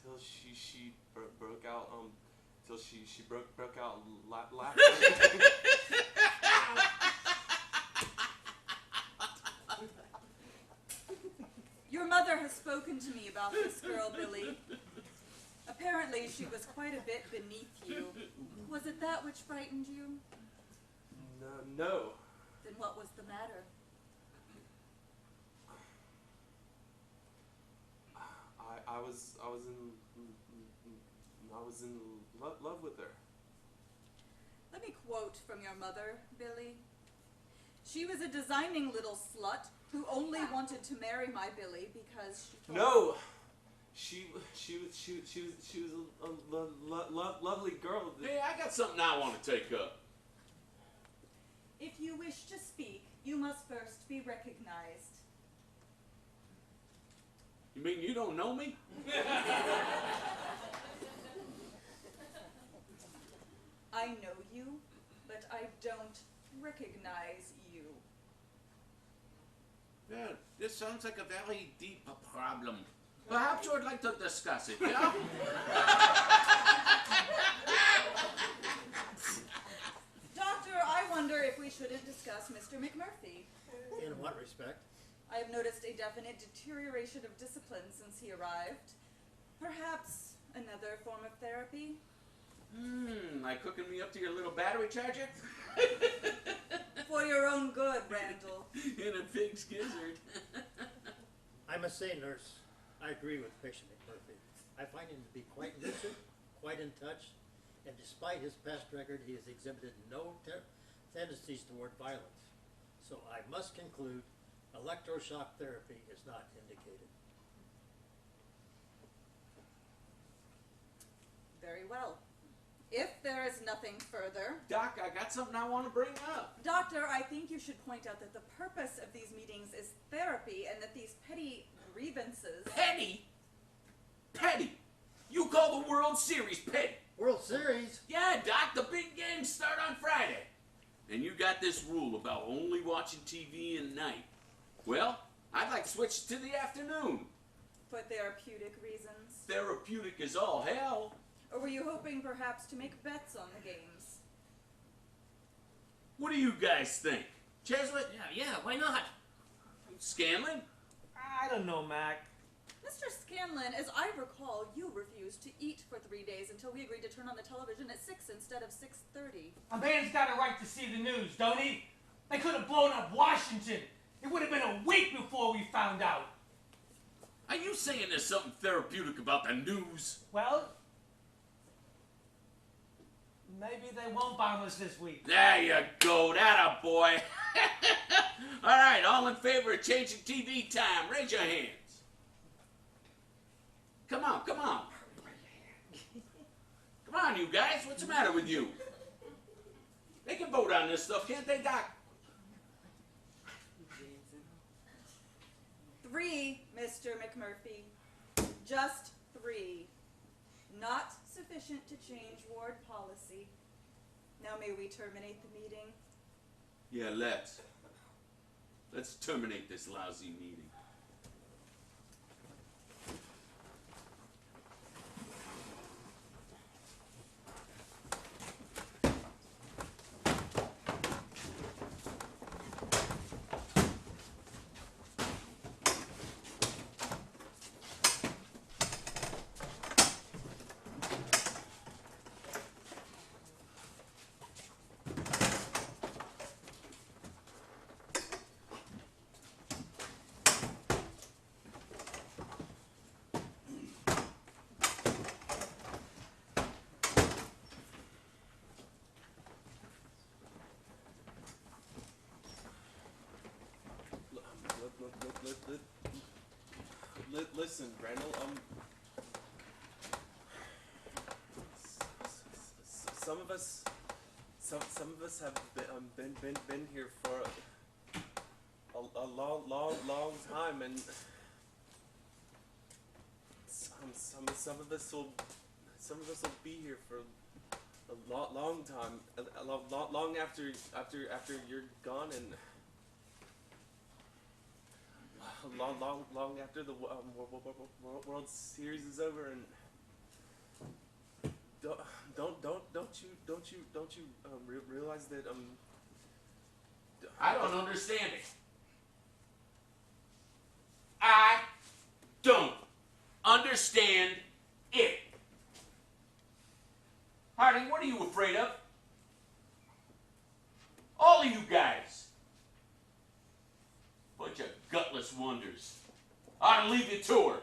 till she broke out till she broke out laughing. Your mother has spoken to me about this girl, Billy. Apparently she was quite a bit beneath you. Was it that which frightened you? No. Then what was the matter? I was in love with her. Let me quote from your mother, Billy. She was a designing little slut who only wanted to marry my Billy because she thought... No, she was a lovely girl. Hey, I got something I want to take up. If you wish to speak, you must first be recognized. You mean you don't know me? I know you, but I don't recognize you. Yeah, this sounds like a very deep problem. Perhaps you would like to discuss it, yeah? Doctor, I wonder if we shouldn't discuss Mr. McMurphy. In what respect? I have noticed a definite deterioration of discipline since he arrived. Perhaps another form of therapy? Like hooking me up to your little battery charger? For your own good, Randall. In a pig's gizzard. I must say, nurse, I agree with patient McMurphy. I find him to be quite lucid, quite in touch, and despite his past record, he has exhibited no tendencies toward violence. So I must conclude electroshock therapy is not indicated. Very well. If there is nothing further... Doc, I got something I want to bring up. Doctor, I think you should point out that the purpose of these meetings is therapy and that these petty grievances... Petty? Petty? You call the World Series petty? World Series? Yeah, Doc, the big games start on Friday. And you got this rule about only watching TV at night. Well, I'd like to switch to the afternoon. For therapeutic reasons? Therapeutic as all hell. Or were you hoping perhaps to make bets on the games? What do you guys think? Cheslett? Yeah, why not? Scanlon? I don't know, Mac. Mr. Scanlon, as I recall, you refused to eat for 3 days until we agreed to turn on the television at 6 instead of 6:30. A man's got a right to see the news, don't he? They could have blown up Washington. It would have been a week before we found out. Are you saying there's something therapeutic about the news? Well, maybe they won't bomb us this week. There you go, that a boy. All right, all in favor of changing TV time, raise your hands. Come on, come on. Come on, you guys, what's the matter with you? They can vote on this stuff, can't they, Doc? 3, Mr. McMurphy. Just 3. Not sufficient to change ward policy. Now may we terminate the meeting? Yeah, let's. Let's terminate this lousy meeting. Listen, Randall, some of us have been here for a long time, and some of us will be here for a long time, long after you're gone, and long after the World Series is over, and don't you realize that I don't understand it. I don't understand it. Harding, what are you afraid of? All of you guys. Bunch of gutless wonders. I ought to leave you to her.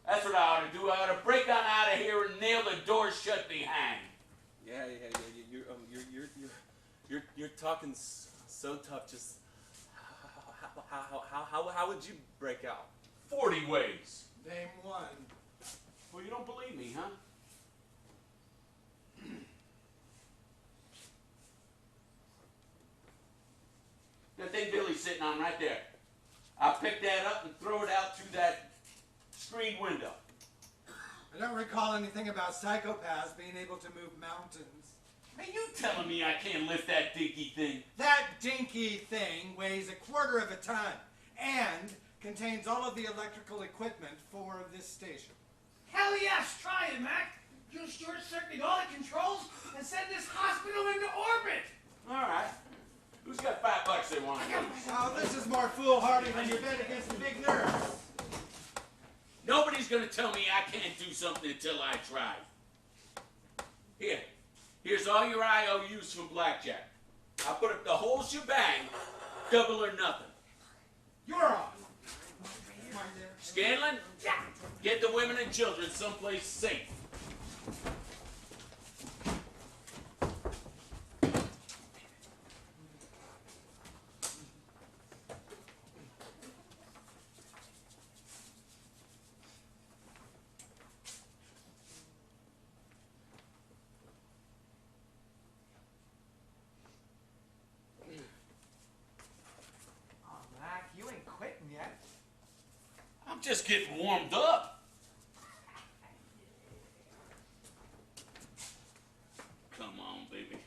That's what I ought to do. I ought to break on out of here and nail the door shut behind. Yeah. You're talking so tough. Just how would you break out? 40 ways. Name one. Well, you don't believe me, huh? That thing Billy's sitting on right there. I'll pick that up and throw it out through that screen window. I don't recall anything about psychopaths being able to move mountains. Are you telling me I can't lift that dinky thing? That dinky thing weighs 1/4 of a ton and contains all of the electrical equipment for this station. Hell yes, try it, Mac. You'll short-circuit all the controls and send this hospital into orbit. All right. Who's got $5 they want to use? Oh, this is more foolhardy than your bet against the big nurse. Nobody's gonna tell me I can't do something until I try. Here's all your IOUs from Blackjack. I'll put up the whole shebang, double or nothing. You're on. Scanlon, get the women and children someplace safe. Just getting warmed up. Come on, baby.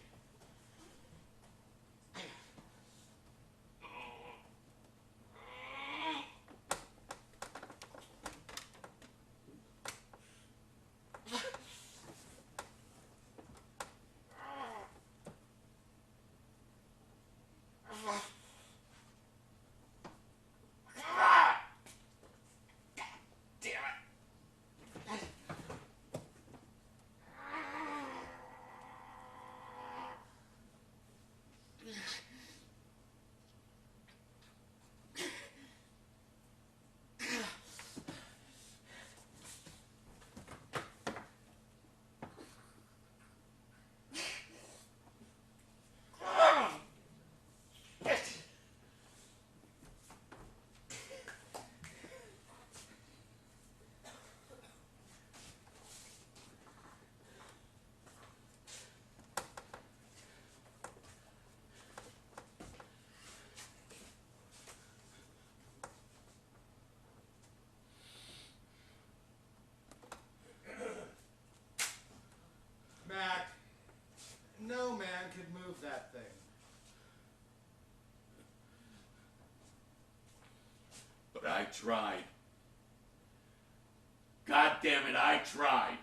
Mac, no man could move that thing. But I tried. God damn it, I tried.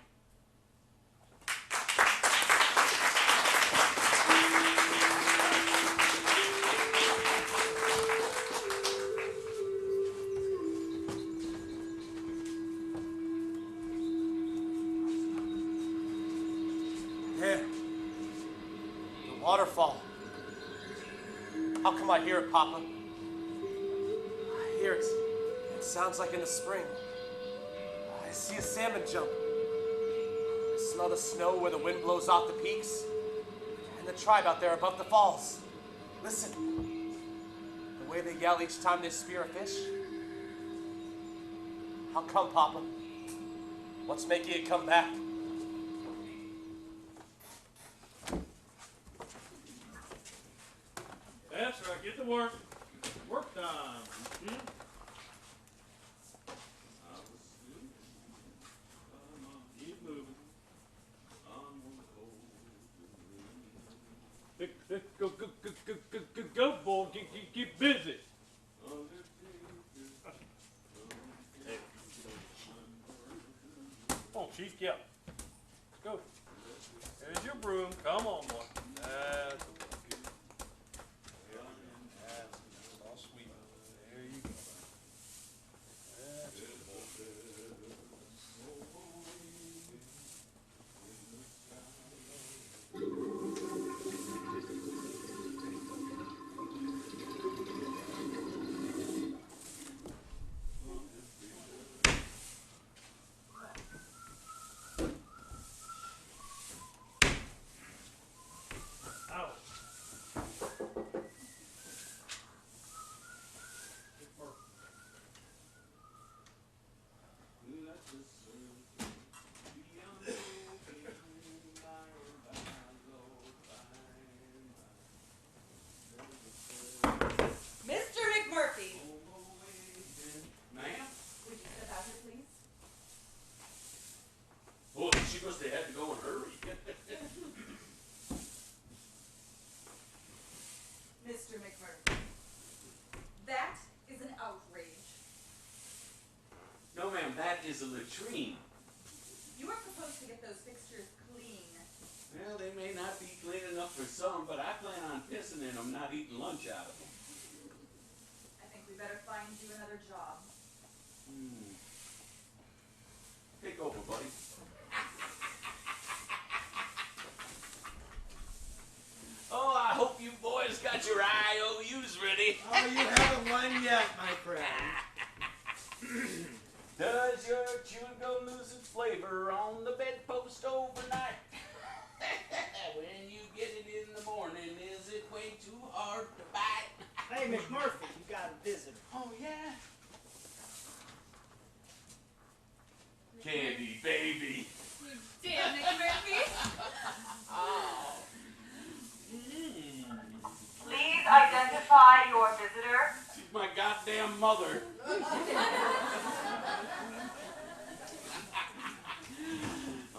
There. The waterfall. How come I hear it, Papa? I hear it. It sounds like in the spring. I see a salmon jump. I smell the snow where the wind blows off the peaks. And the tribe out there above the falls. Listen. The way they yell each time they spear a fish. How come, Papa? What's making it come back? That's right, get to work. Work time. Hmm? Keep moving. Go, boy. Get busy. Come on, Chief, get up. Let's go. There's your broom. Come on, boy. That's all sweet. There you go. is a latrine. You are supposed to get those fixtures clean. Well, they may not be clean enough for some, but I plan on pissing in them, not eating lunch out of them. I think we better find you another job. Take over, buddy. Oh, I hope you boys got your IOUs ready. Oh, you haven't won yet, my friend. Does your chewing gum lose its flavor on the bedpost overnight? When you get it in the morning, is it way too hard to bite? Hey, McMurphy, you got a visitor. Oh, yeah? Candy, baby. You damn McMurphy. Oh. Please identify your visitor. She's my goddamn mother.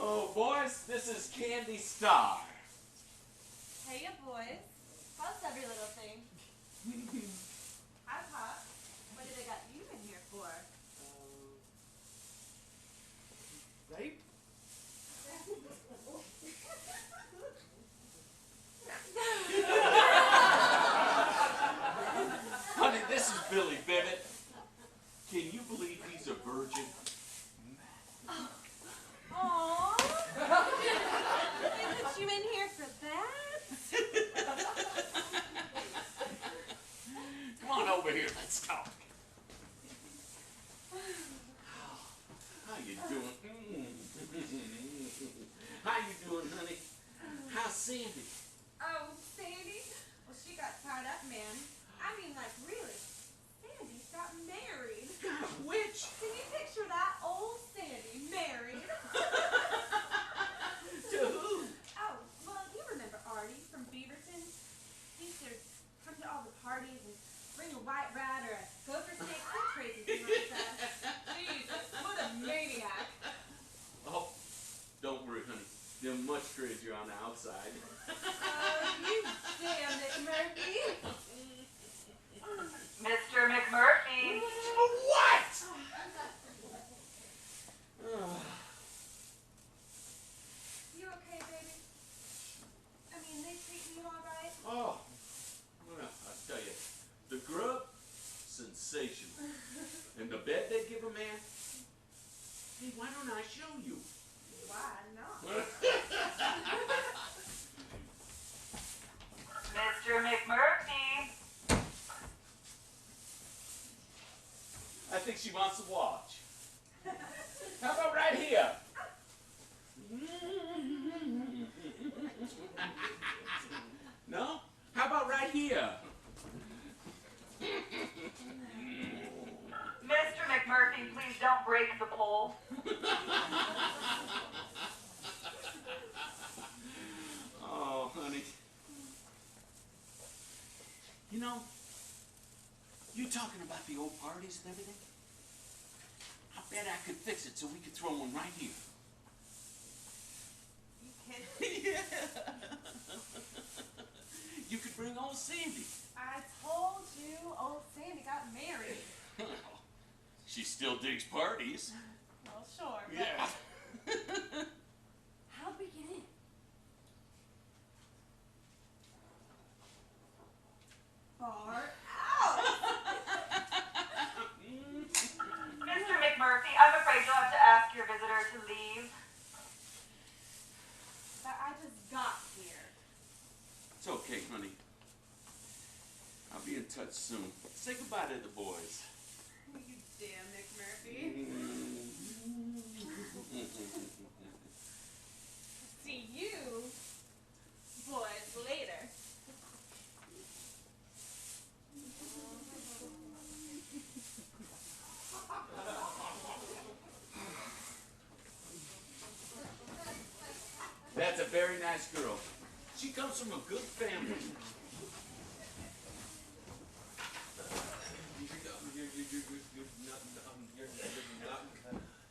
Oh, boys, this is Candy Star. Hey, boys. How's every little thing? Hi, Pop. What did they got you in here for? Rape? Honey, this is Billy Bibbit. Can you believe he's a virgin? Aww. They put you in here for that? Come on over here, let's talk. How you doing? How you doing, honey? How's Sandy? Oh, Sandy? Well, she got tied up, man. I mean, like, really. Sandy's got married. God, which? Can you picture that? Old Sandy married. To who? Oh, well, you remember Artie from Beaverton? He used to come to all the parties and bring a white rat or a gopher steak, some crazy thing like that. Jesus, what a maniac. Oh, don't worry, honey. They're much crazier on the outside. Oh, you damn it, Murphy. Mr. McMurphy. What? You okay, baby? I mean, they treat you all right? Oh, well, I tell you, the grub, sensational. And the bed they give a man, hey, why don't I show you? Why not? Mr. McMurphy. I think she wants to watch. How about right here? No? How about right here? Mr. McMurphy, please don't break the pole. Oh, honey. You know, you talking about the old parties and everything? I bet I could fix it so we could throw one right here. You kidding? Yeah. You could bring old Sandy. I told you old Sandy got married. She still digs parties. Well, sure. But Yeah. how'd we get in? Far out. Mr. McMurphy, I'm afraid you'll have to ask your visitor to leave. But I just got here. It's okay, honey. I'll be in touch soon. Say goodbye to the boys. You damn McMurphy. See you boys later. That's a very nice girl. She comes from a good family.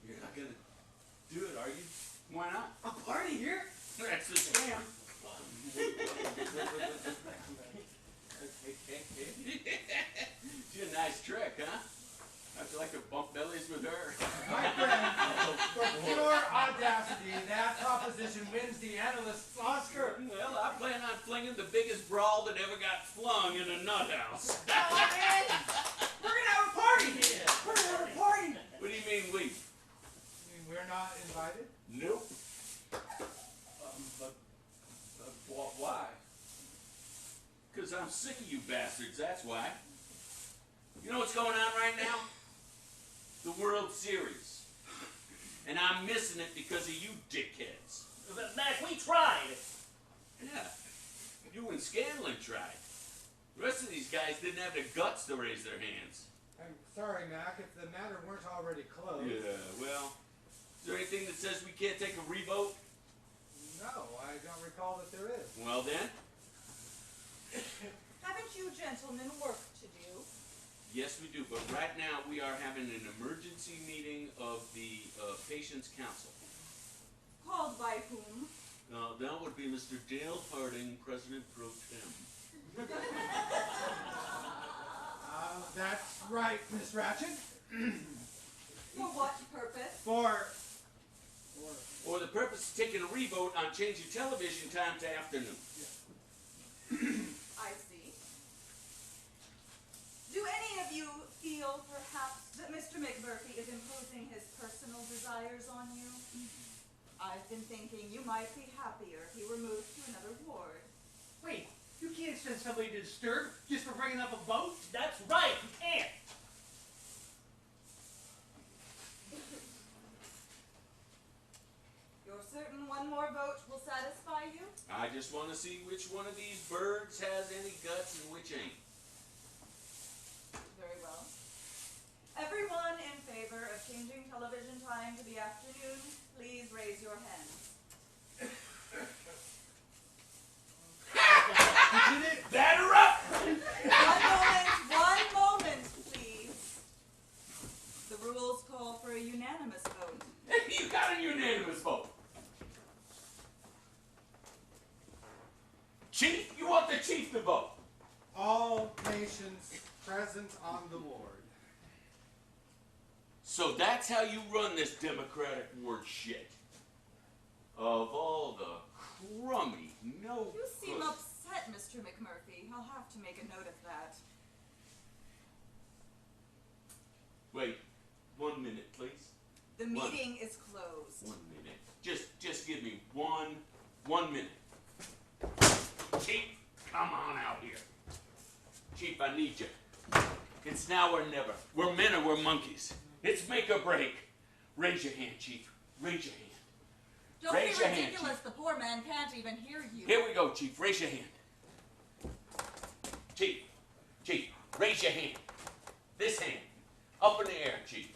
You're not gonna do it, are you? Why not? A party here? That's the scam. She's a nice trick, huh? I'd like to bump bellies with her. My friend, bounce. Oh, man. We're gonna have a party here. We're gonna have a party. What do you mean we? You mean we're not invited? Nope. But why? Because I'm sick of you bastards, that's why. You know what's going on right now? The World Series. And I'm missing it because of you dickheads. Mac, we tried. Yeah. You and Scanlon tried. The rest of these guys didn't have the guts to raise their hands. I'm sorry, Mac, if the matter weren't already closed. Yeah, well, is there anything that says we can't take a revote? No, I don't recall that there is. Well then, Haven't you gentlemen work to do? yes we do, but right now we are having an emergency meeting of the Patients' Council. Called by whom? That would be Mr. Dale Harding, President Pro Tem. That's right, Miss Ratchet. For what purpose? For the purpose of taking a revote on changing television time to afternoon. I see. Do any of you feel, perhaps, that Mr. McMurphy is imposing his personal desires on you? I've been thinking you might be happier if he were moved to another ward. Wait, you can't send somebody to disturb just for bringing up a boat? That's right, you can't. You're certain one more vote will satisfy you? I just want to see which one of these birds has any guts and which ain't. Very well. Everyone in favor of changing television time to the afternoon, please raise your hands. Batter up! One moment, please. The rules call for a unanimous vote. You got a unanimous vote. Chief, you want the chief to vote? All patients present on the ward. So that's how you run this Democratic ward shit. Of all the crummy, no You seem good. upset, Mr. McMurphy. I'll have to make a note of that. Wait, 1 minute, please. The meeting is closed. 1 minute. Just give me one minute. Chief, come on out here. Chief, I need you. It's now or never. We're men or we're monkeys. It's make or break. Raise your hand, Chief. Raise your hand. Don't Raise be your hand, ridiculous. The poor man can't even hear you. Here we go, Chief. Raise your hand. Chief, raise your hand. This hand. Up in the air, Chief.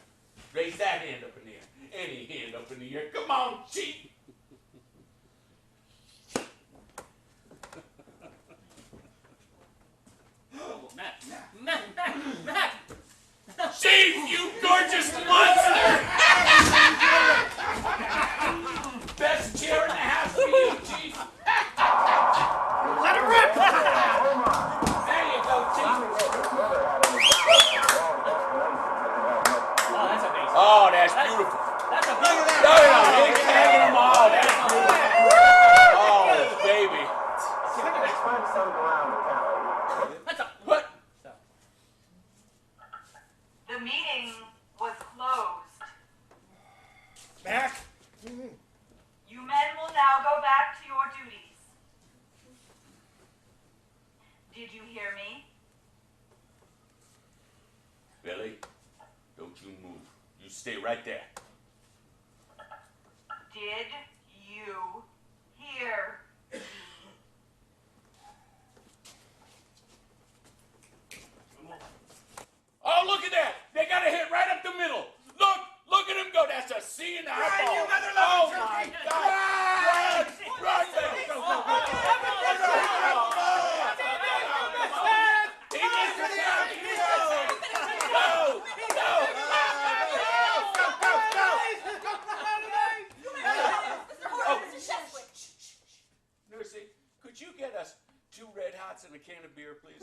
Raise that hand up in the air. Any hand up in the air. Come on, Chief. Mac! Chief, you gorgeous monster! Best chair in the house for you, Chief. Let it rip! There you go, Chief. Oh, that's amazing. Oh, that's beautiful. That's a big one. No, he's having them all. That's beautiful. Oh, baby. What? The meeting was closed. Mac? You men will now go back to your duties. Did you hear me? Billy, don't you move. You stay right there. Did you hear me? Oh, look at that! They got a hit right up the middle. Look at him go. That's a C in the hot ball. you mother Oh loving my turkey. God! Run, baby! Go, go, go! He needs to stop. He needs to stop. Go! Nursey, could you get us 2 Red Hots and a can of beer, please?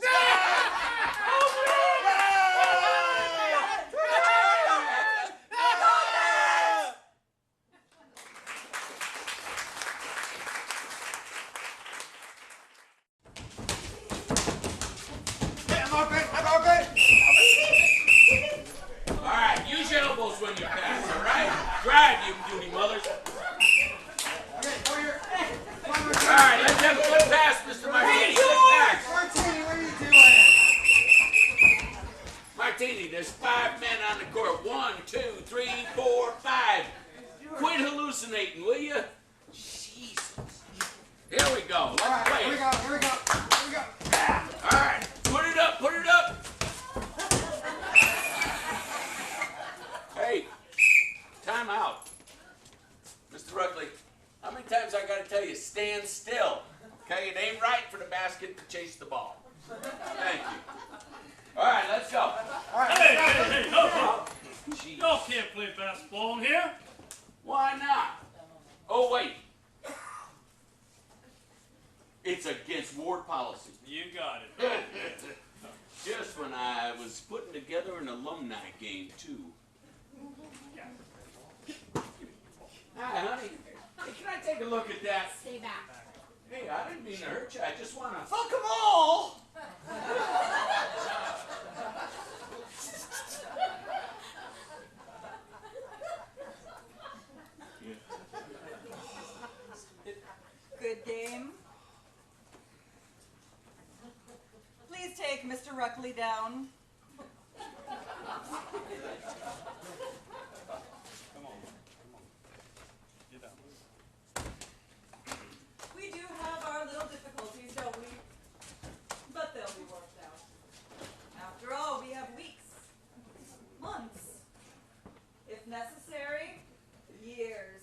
Get him open! there's 5 men on the court. 1, 2, 3, 4, 5. Quit hallucinating, will you? Jesus. Here we go. Let's play. Here we go. All right, put it up. Hey, time out. Mr. Ruckley, how many times I gotta tell you, stand still? Okay, it ain't right for the basket to chase the ball. Thank you. All right, let's go. Hey, no. Y'all can't play basketball in here. Why not? Oh, wait. It's against ward policy. You got it. Just when I was putting together an alumni game, too. Hi, honey. Hey, can I take a look at that? Stay back. Hey, I didn't mean to hurt you. I just want to fuck them all. Good game. Please take Mr. Ruckley down. We do have our little difficulties, don't we? But they'll be worked out. After all, we have weeks, months, if necessary, years.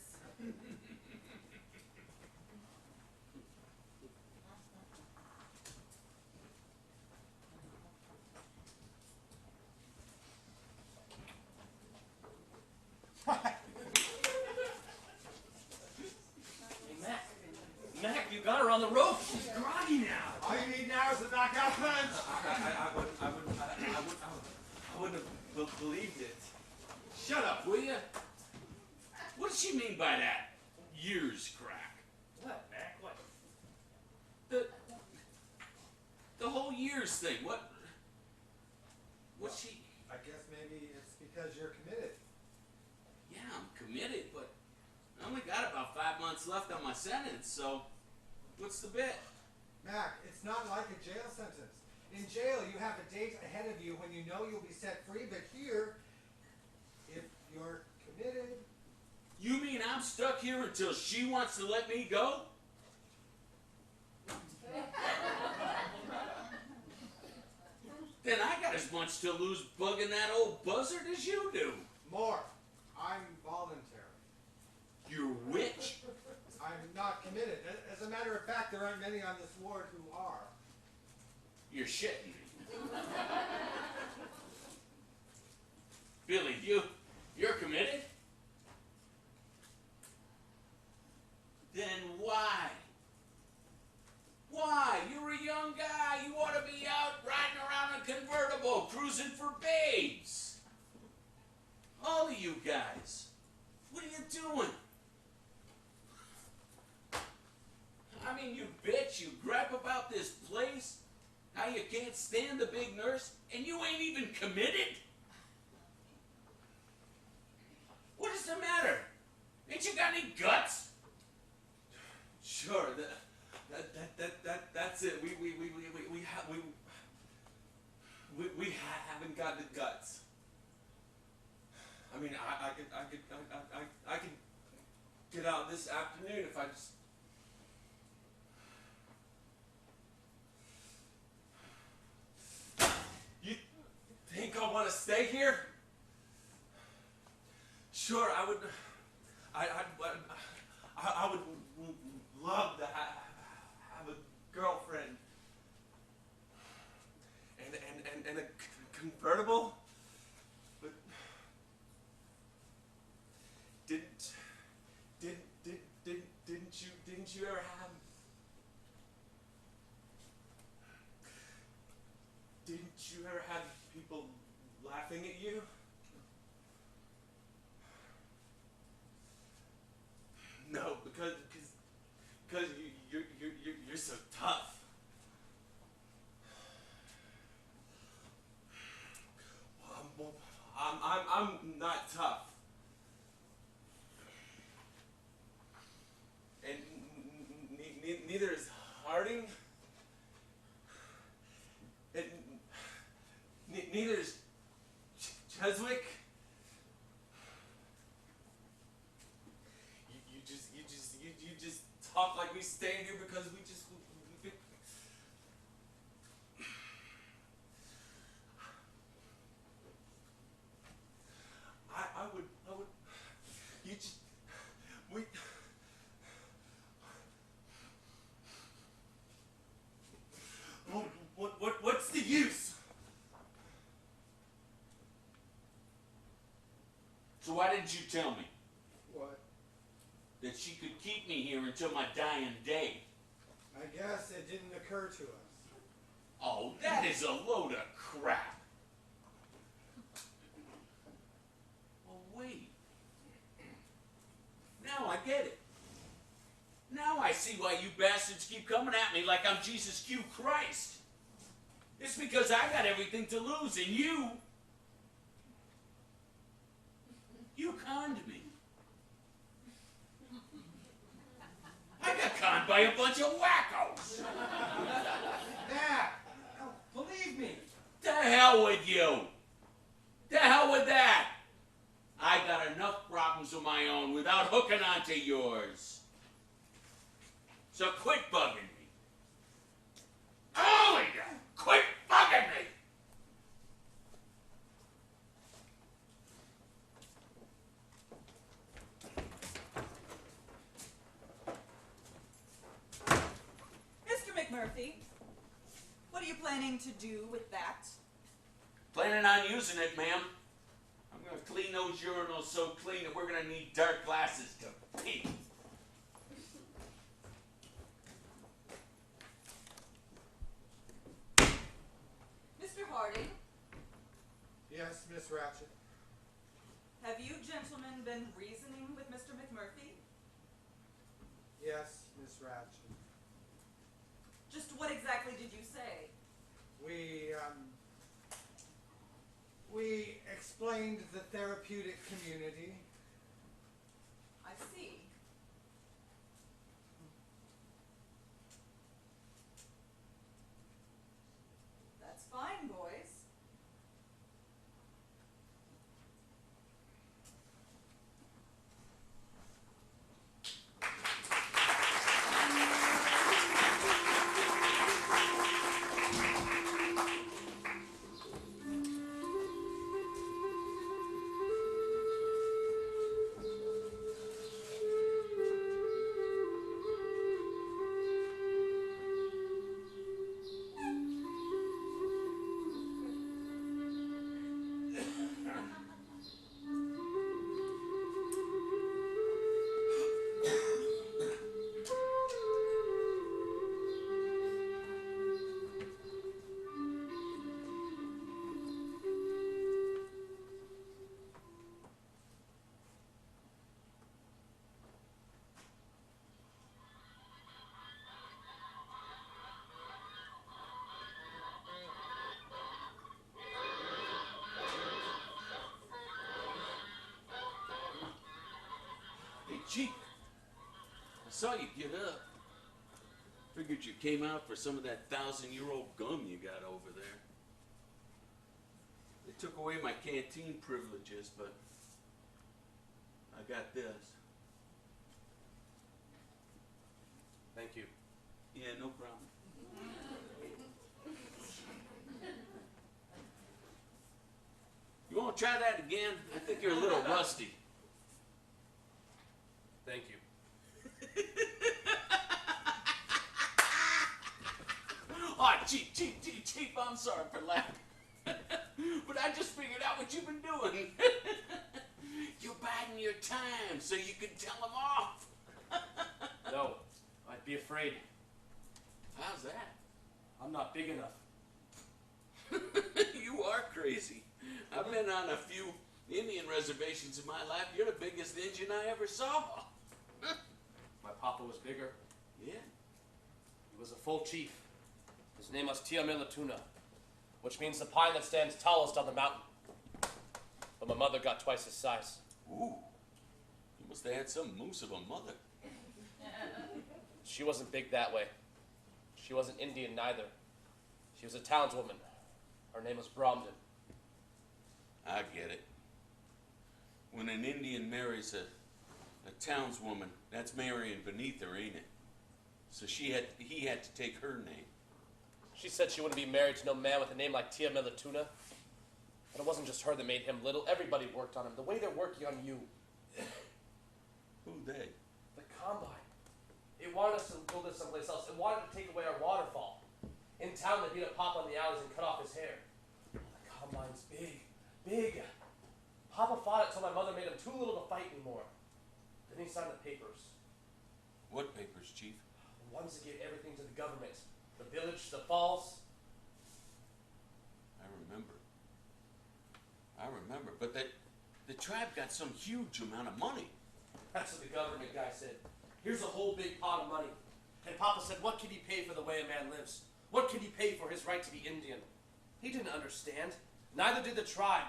Mac, you got her on the rope. She's groggy now. All you need now is a knockout punch. I wouldn't have believed it. Shut up, will you? What does she mean by that? Years crack. What, Mac? What? The whole years thing. What's she? I guess maybe it's because you're committed. Yeah, I'm committed, but I only got about 5 months left on my sentence, so what's the bit? Mac, it's not like a jail sentence. In jail, you have a date ahead of you when you know you'll be set free, but here, if you're committed... You mean I'm stuck here until she wants to let me go? Then I got as much to lose bugging that old buzzard as you do. More. I'm voluntary. You're which? I'm not committed. As a matter of fact, there aren't many on this ward who are. You're shitting me. Billy, you're committed? Then why? Why? You're a young guy. You ought to be out riding around a convertible, cruising for babes. All of you guys. What are you doing? I mean, you bitch, you gripe about this place, how you can't stand the big nurse, and you ain't even committed? What is the matter? Ain't you got any guts? Sure, that's it. We haven't got the guts. I mean, I could get out this afternoon if I just. You think I want to stay here? Sure, I would. I would love to have a girlfriend and a convertible, but didn't you ever have? Didn't you ever have people laughing at you? No, because you're so tough. Well, I'm not tough. And neither is Harding. And neither is didn't you tell me? What? That she could keep me here until my dying day. I guess it didn't occur to us. Oh, that is a load of crap. Well, wait. Now I get it. Now I see why you bastards keep coming at me like I'm Jesus Q Christ. It's because I got everything to lose, and you conned me. I got conned by a bunch of wackos. Dad, believe me. To hell with you. To hell with that. I got enough problems of my own without hooking onto yours. So quit bugging me. Holy God, quit bugging me. Mr. McMurphy, what are you planning to do with that? Planning on using it, ma'am. I'm going to clean those urinals so clean that we're going to need dark glasses to pee. Mr. Harding, Yes, Miss Ratchet. have you gentlemen been reasoning with Mr. McMurphy? Yes, Miss Ratchet. Just what exactly did you say? We explained the therapeutic community. I see. That's fine, boys. Hey, Chief. I saw you get up. Figured you came out for some of that 1,000-year-old gum you got over there. They took away my canteen privileges, but I got this. Thank you. Yeah, no problem. You want to try that again? I think you're a little rusty. Thank you. Oh, Chief, I'm sorry for laughing. But I just figured out what you've been doing. You're biding your time so you can tell them off. No, I'd be afraid. How's that? I'm not big enough. You are crazy. I've been on a few Indian reservations in my life. You're the biggest Indian I ever saw. My papa was bigger. Yeah? He was a full chief. His name was Tiamilatuna, which means the pine that stands tallest on the mountain. But my mother got twice his size. Ooh. You must have had some moose of a mother. She wasn't big that way. She wasn't Indian neither. She was a townswoman. Her name was Bromden. I get it. When an Indian marries a townswoman, that's marrying beneath her, ain't it? So he had to take her name. She said she wouldn't be married to no man with a name like Tiamilatuna. But it wasn't just her that made him little. Everybody worked on him, the way they're working on you. Who they? The Combine. It wanted us to build this someplace else. It wanted to take away our waterfall. In town, they beat up Papa in the alleys and cut off his hair. The Combine's big. Papa fought it till my mother made him too little to fight anymore. Then he signed the papers. What papers, Chief? The ones that gave everything to the government. The village, the falls. I remember. But the tribe got some huge amount of money. That's what the government guy said. Here's a whole big pot of money. And Papa said, what can he pay for the way a man lives? What can he pay for his right to be Indian? He didn't understand. Neither did the tribe.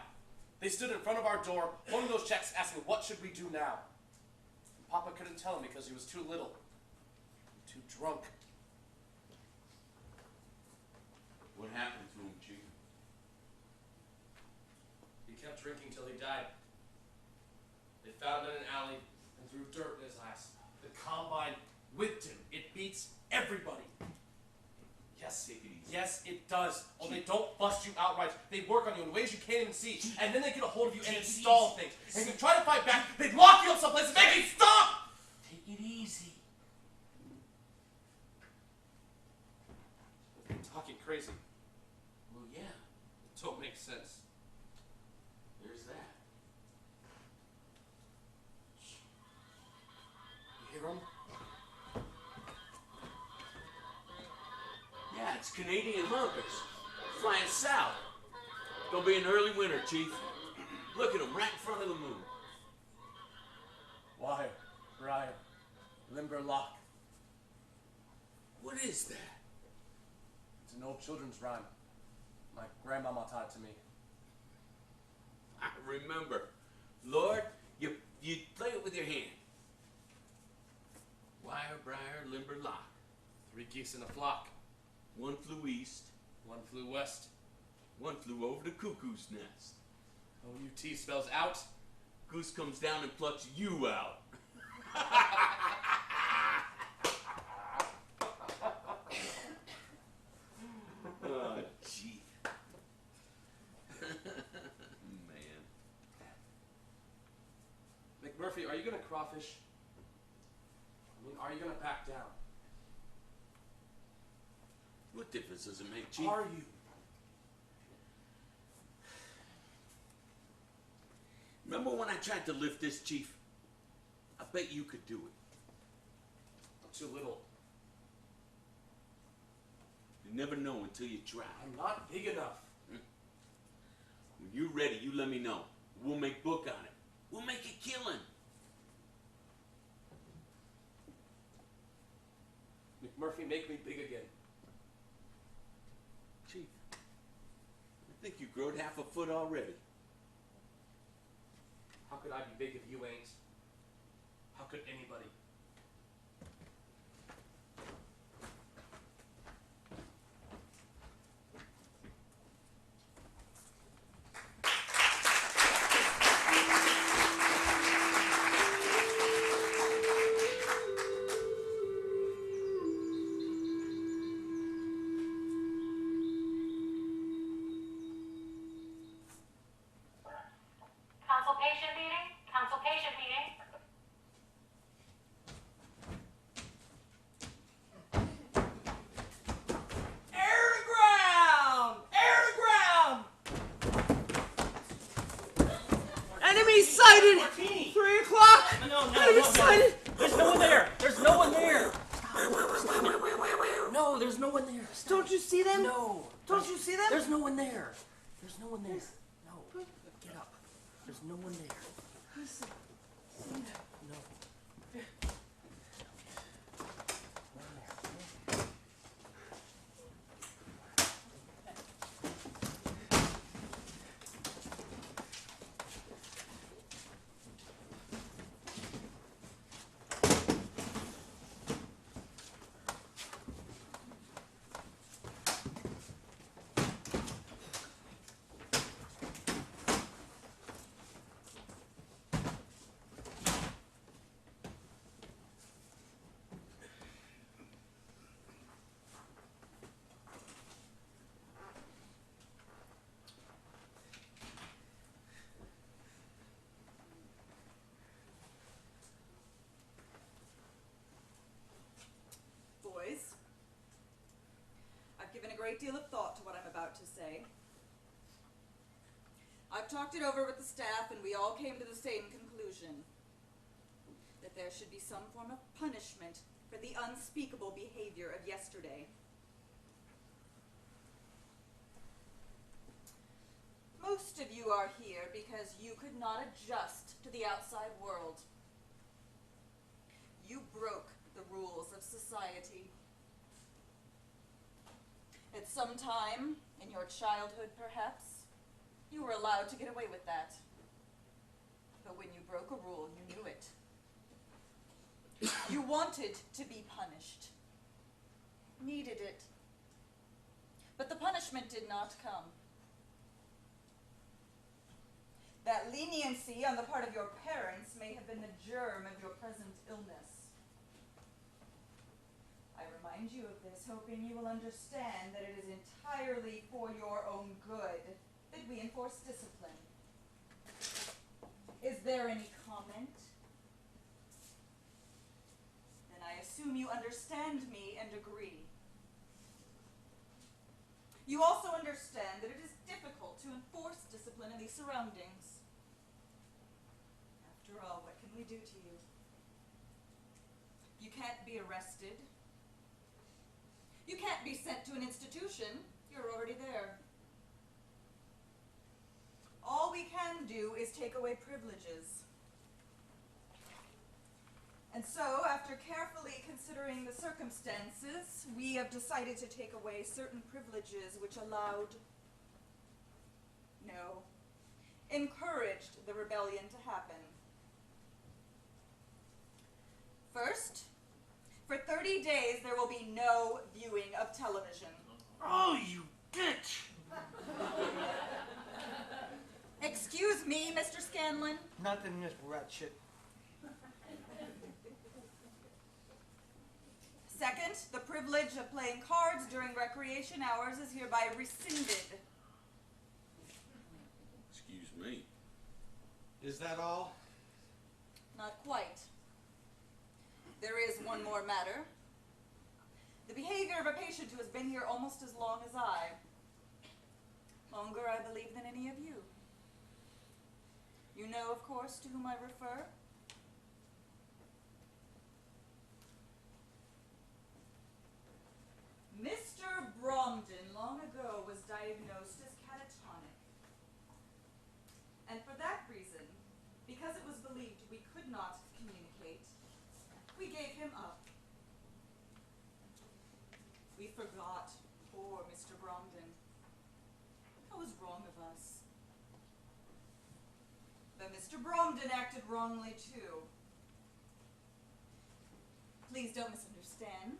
They stood in front of our door, holding those checks, asking, what should we do now? And Papa couldn't tell him because he was too little, too drunk. What happened to him, Chief? He kept drinking till he died. They found him in an alley and threw dirt in his eyes. The combine whipped him. It beats everybody. Yes, take it easy. Yes, it does. Oh, they don't bust you outright. They work on you in ways you can't even see. And then they get a hold of you and install things. And if you try to fight back, they'd lock you up someplace and make you stop! Take it easy. You're talking crazy. Well, yeah. It don't make sense. There's that. You hear him? Yeah, it's Canadian hunters. Flying south. Gonna be an early winter, Chief. Look at them right in front of the moon. Wire, briar, limber lock. What is that? It's an old children's rhyme. My grandmama taught it to me. I remember. Lord, you play it with your hand. Wire, briar, limber lock. 3 geese in a flock. One flew east. One flew west. One flew over the cuckoo's nest. O-U-T spells out. Goose comes down and plucks you out. Oh, gee. Man. McMurphy, are you going to crawfish? I mean, are you going to back down? What difference does it make, Chief? Are you? Remember when I tried to lift this, Chief? I bet you could do it. I'm too little. You never know until you try. I'm not big enough. When you're ready, you let me know. We'll make book on it. We'll make a killing. McMurphy, make me big again. Chief, I think you growed half a foot already. How could I be big if you ain't? How could anybody? Consultation meeting? Consultation meeting? Air to ground! Air to ground! Enemy sighted! 3 o'clock! Enemy sighted! There's no one there! There's no one there! No, there's no one there. Stop. Don't you see them? No. Don't you see them? There's no one there. There's no one there. No. Get up. There's no one there. No. Boys, I've given a great deal of thought to what I'm about to say. I've talked it over with the staff, and we all came to the same conclusion. That there should be some form of punishment for the unspeakable behavior of yesterday. Most of you are here because you could not adjust to the outside world. You broke the rules of society. At some time, in your childhood perhaps, you were allowed to get away with that. But when you broke a rule, you knew it. You wanted to be punished. Needed it. But the punishment did not come. That leniency on the part of your parents may have been the germ of your present illness. I remind you of this, hoping you will understand that it is entirely for your own good that we enforce discipline. Is there any comment? Then I assume you understand me and agree. You also understand that it is difficult to enforce discipline in these surroundings. After all, what can we do to you? You can't be arrested. You can't be sent to an institution. You're already there. All we can do is take away privileges. And so, after carefully considering the circumstances, we have decided to take away certain privileges which encouraged the rebellion to happen. First, for 30 days there will be no viewing of television. Oh, you bitch! Excuse me, Mr. Scanlon? Nothing, Miss Ratchet. Second, the privilege of playing cards during recreation hours is hereby rescinded. Excuse me. Is that all? Not quite. There is one more matter. The behavior of a patient who has been here almost as long as I. Longer, I believe, than any of you. You know, of course, to whom I refer? Mr. Bromden long ago was diagnosed as catatonic. And for that reason, because it was believed we could not communicate, we gave him up. We forgot poor Mr. Bromden. What was wrong of us? But Mr. Bromden acted wrongly too. Please don't misunderstand.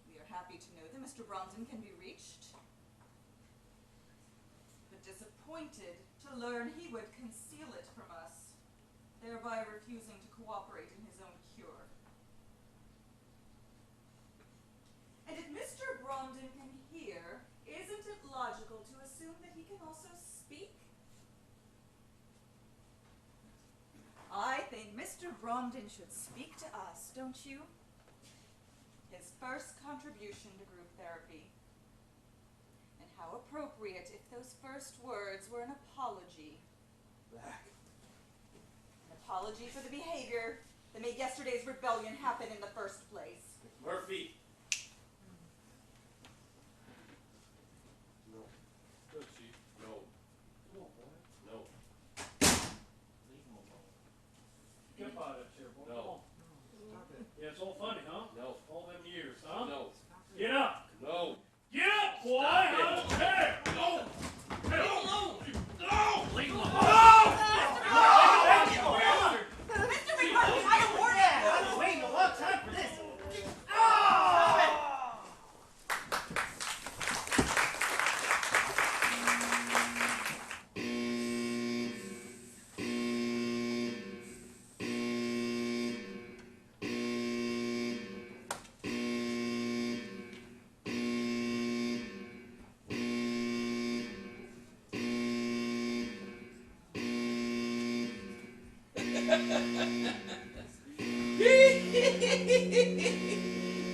We are happy to know that Mr. Bromden can be reached, but disappointed to learn he would conceal it from us, thereby refusing to cooperate in his own cure. And if Mr. Bromden can hear, isn't it logical to assume that he can also speak? I think Mr. Bromden should speak to us, don't you? His first contribution to group therapy. And how appropriate if those first words were an apology. Black. An apology for the behavior that made yesterday's rebellion happen in the first place. Murphy. No. Good, Chief. No. Come on, boy. No. Leave him alone. Get up out of that chair, boy. No. Come on. Stop it. Yeah, it's all funny, huh? No. All them years, huh? No. Get up! No. Get up, boy! Stop it. Out of the chair! No. Hey, No. no! Leave him alone! Mr. McCarthy, I am warning you! I've been waiting a long time for this.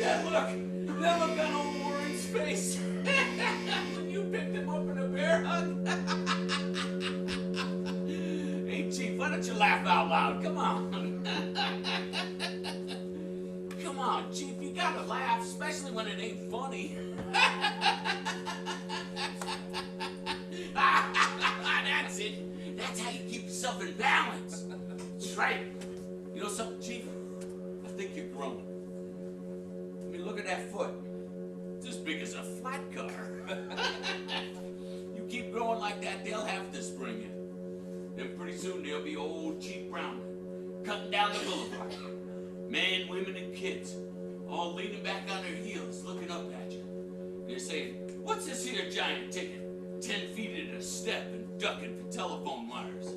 That look on old Warren's face when you picked him up in a bear hug. don't you laugh out loud? Come on. Come on, Chief, you gotta laugh, especially when it ain't funny. That's it. That's how you keep yourself in balance. That's right. You know something, Chief? I think you're growing. I mean, look at that foot. It's as big as a flat car. You keep growing like that, they'll have to spring you. Then pretty soon there'll be old Chief Brown cutting down the boulevard. Men, women, and kids all leaning back on their heels, looking up at you. They're saying, "What's this here giant taking 10 feet at a step and ducking for telephone wires?"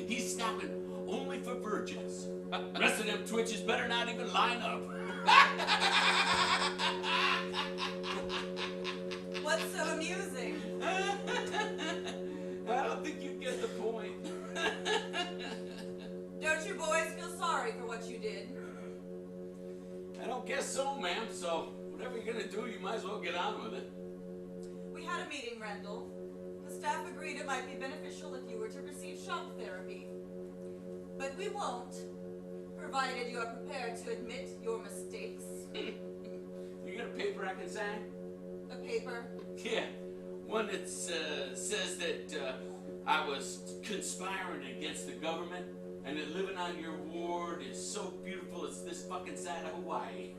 He's stopping only for virgins. Rest of them twitches better not even line up. What's so amusing? I don't think you get the point. Don't you boys feel sorry for what you did? I don't guess so, ma'am. So whatever you're gonna do, you might as well get on with it. We had a meeting, Rendell. The staff agreed it might be beneficial if you were to receive shock therapy. But we won't, provided you are prepared to admit your mistakes. You got a paper I can sign? A paper? Yeah, one that says that I was conspiring against the government and that living on your ward is so beautiful it's this fucking side of Hawaii.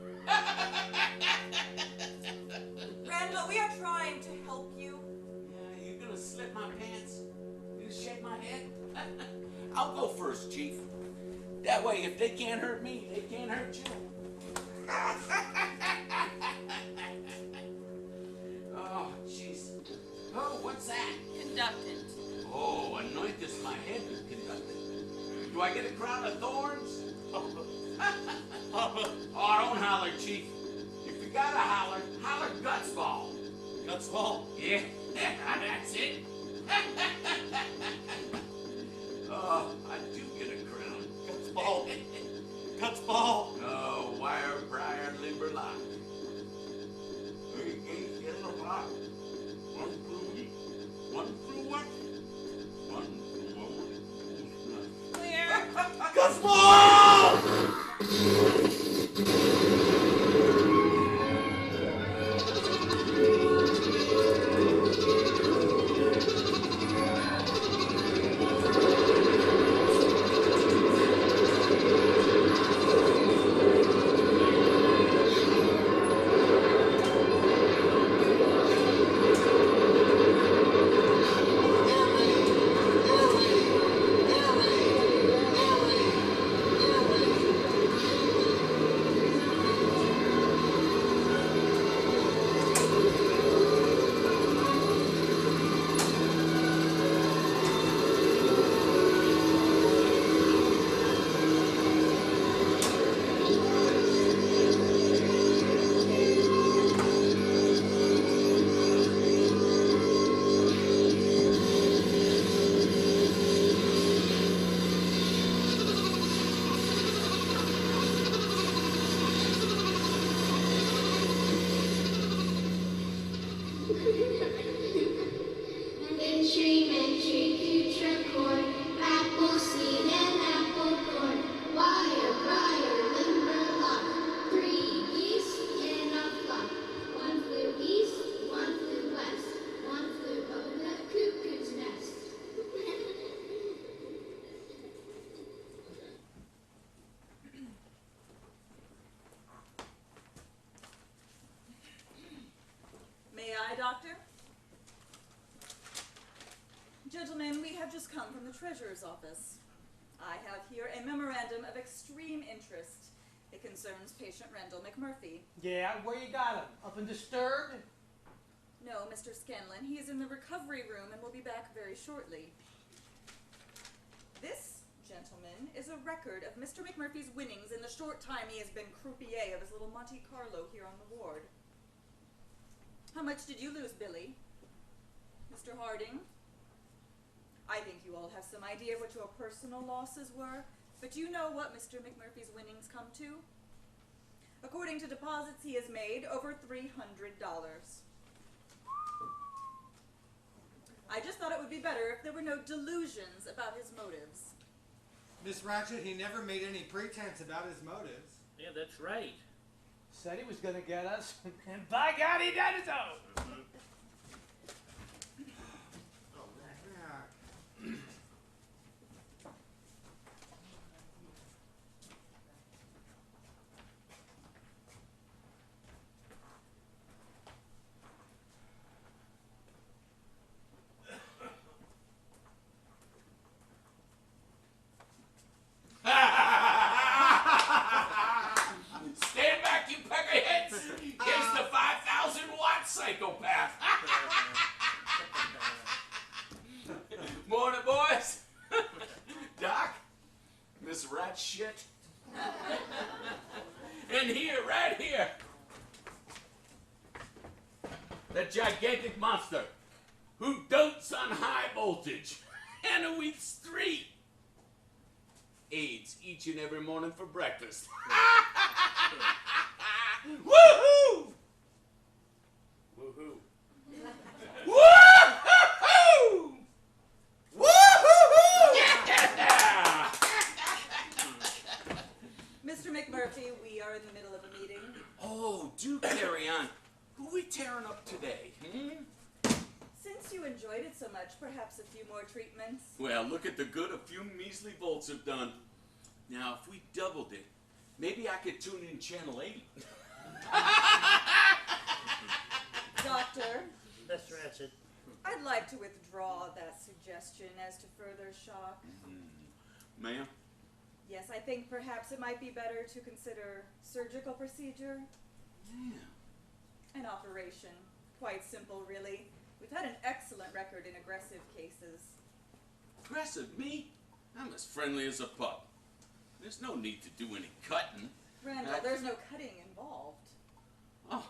Randall, we are trying to help you. Yeah, you gonna slip my pants? You gonna shake my head? I'll go first, Chief. That way, if they can't hurt me, they can't hurt you. Oh, jeez. Oh, what's that? Conductant. Oh, anoint this my head with conductant. Do I get a crown of thorns? Oh, don't holler, Chief. If you gotta holler, holler guts ball. Guts ball? Yeah, that's it. Oh, I do get a crown. Guts ball. Guts ball. No, wire, briar, limber lock. 38 yellow block. One through what? One through Clear. Guts ball! Doctor? Gentlemen, we have just come from the Treasurer's office. I have here a memorandum of extreme interest. It concerns patient Rendell McMurphy. Yeah, where you got him? Up and disturbed? No, Mr. Scanlon. He is in the recovery room and will be back very shortly. This, gentlemen, is a record of Mr. McMurphy's winnings in the short time he has been croupier of his little Monte Carlo here on the ward. How much did you lose, Billy? Mr. Harding? I think you all have some idea of what your personal losses were, but do you know what Mr. McMurphy's winnings come to? According to deposits he has made, over $300. I just thought it would be be better if there were no delusions about his motives. Miss Ratchet, he never made any pretense about his motives. Yeah, that's right. Said he was going to get us, and by God, he done so. Stand back, you peckerheads! Here's the 5,000-watt psychopath! Morning, boys! Doc? Miss Rat Shit? And here, right here, the gigantic monster who dotes on high voltage and who eats 3 AIDS each and every morning for breakfast. Woohoo! Woohoo! Woohoo! Woohoo! Yeah! Mr. McMurphy, we are in the middle of a meeting. Oh, do carry on. Who are we tearing up today? Since you enjoyed it so much, perhaps a few more treatments? Well, look at the good a few measly volts have done. Now, if we doubled it, maybe I could tune in Channel 8. Doctor? Mr. Ratchet. I'd like to withdraw that suggestion as to further shock. Ma'am? Yes, I think perhaps it might be better to consider surgical procedure. Yeah. An operation. Quite simple, really. We've had an excellent record in aggressive cases. Aggressive? Me? I'm as friendly as a pup. There's no need to do any cutting. Randall, there's no cutting involved. Oh,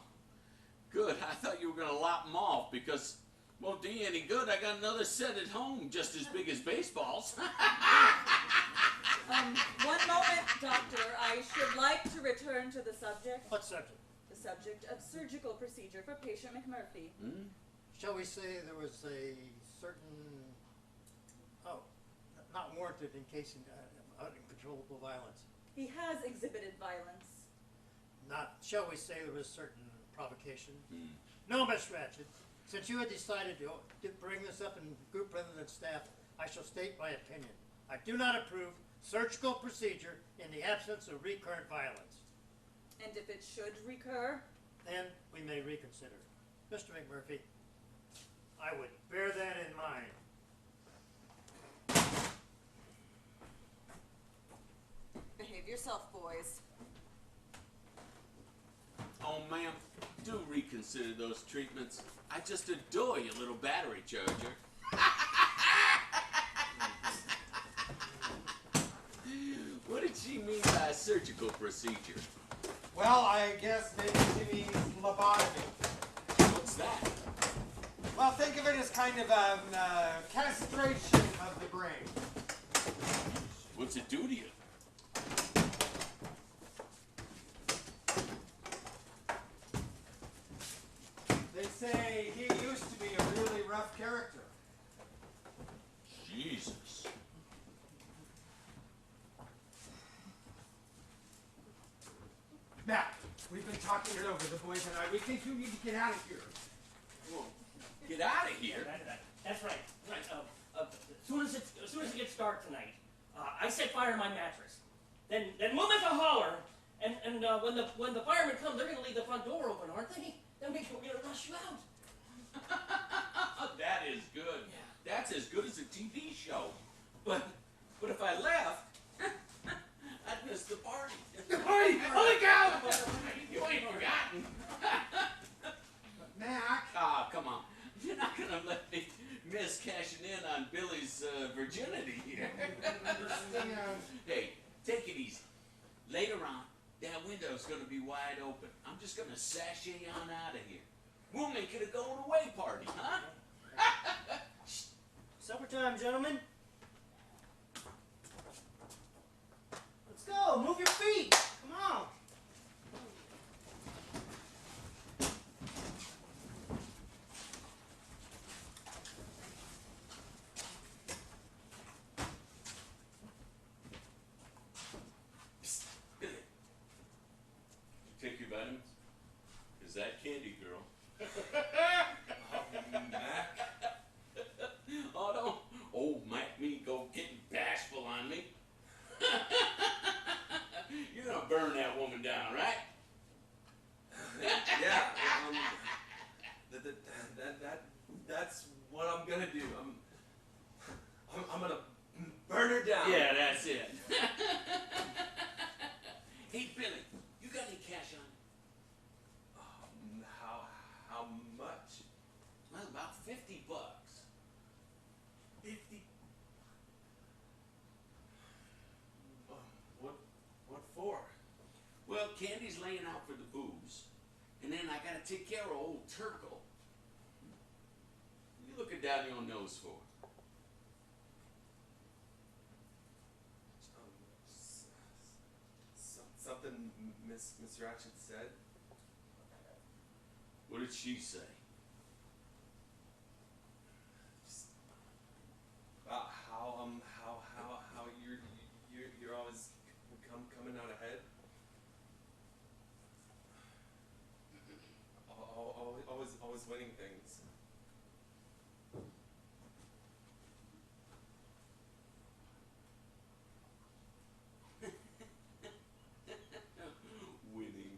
good. I thought you were going to lop them off because won't do you any good. I got another set at home just as big as baseballs. One moment, Doctor. I should like to return to the subject. What subject? The subject of surgical procedure for patient McMurphy. Shall we say there was a certain, not warranted in case of uncontrollable violence? He has exhibited violence. Not, shall we say there was certain provocation? No, Miss Ratchet. Since you had decided to bring this up in group rather than staff, I shall state my opinion. I do not approve surgical procedure in the absence of recurrent violence. And if it should recur? Then we may reconsider. Mr. McMurphy, I would bear that in mind. Behave yourself, boys. Oh, ma'am, do reconsider those treatments. I just adore your little battery charger. What did she mean by a surgical procedure? Well, I guess maybe she means lobotomy. What's that? Well, think of it as kind of a castration of the brain. What's it do to you? They say he used to be a really rough character. Jesus. Matt, we've been talking it over, the boys and I. We think you need to get out of here. Well, get out of here? That's right. As soon as it gets dark tonight, I set fire to my mattress. Then we'll make a holler, and when the firemen come, they're gonna leave the front door open, aren't they? Then we're gonna rush you out. That is good. Yeah. That's as good as a TV show. But if I left, I'd miss the party. Holy cow! You ain't forgotten. Mac. Ah, come on. You're not gonna let me miss cashing in on Billy's virginity here. Hey, take it easy. Later on, that window's gonna be wide open. I'm just gonna sashay on out of here. We'll make it a going away party, huh? Supper time, gentlemen. Let's go. Move your feet. Come on. is that Candy Girl. Mac. Oh, don't old Mac me go getting bashful on me. You're gonna burn that woman down, right? Yeah. That's what I'm gonna do. I'm gonna burn her down. Yeah, that's it. Hey, Billy, you got any cash on you? How much? Well, about $50. 50. What for? Well, Candy's laying out for the booze, and then I gotta take care of old Turkle. You looking down your nose for? Something Miss Ratchet said. What did she say? About how you're always coming out ahead. Always winning things. Winning.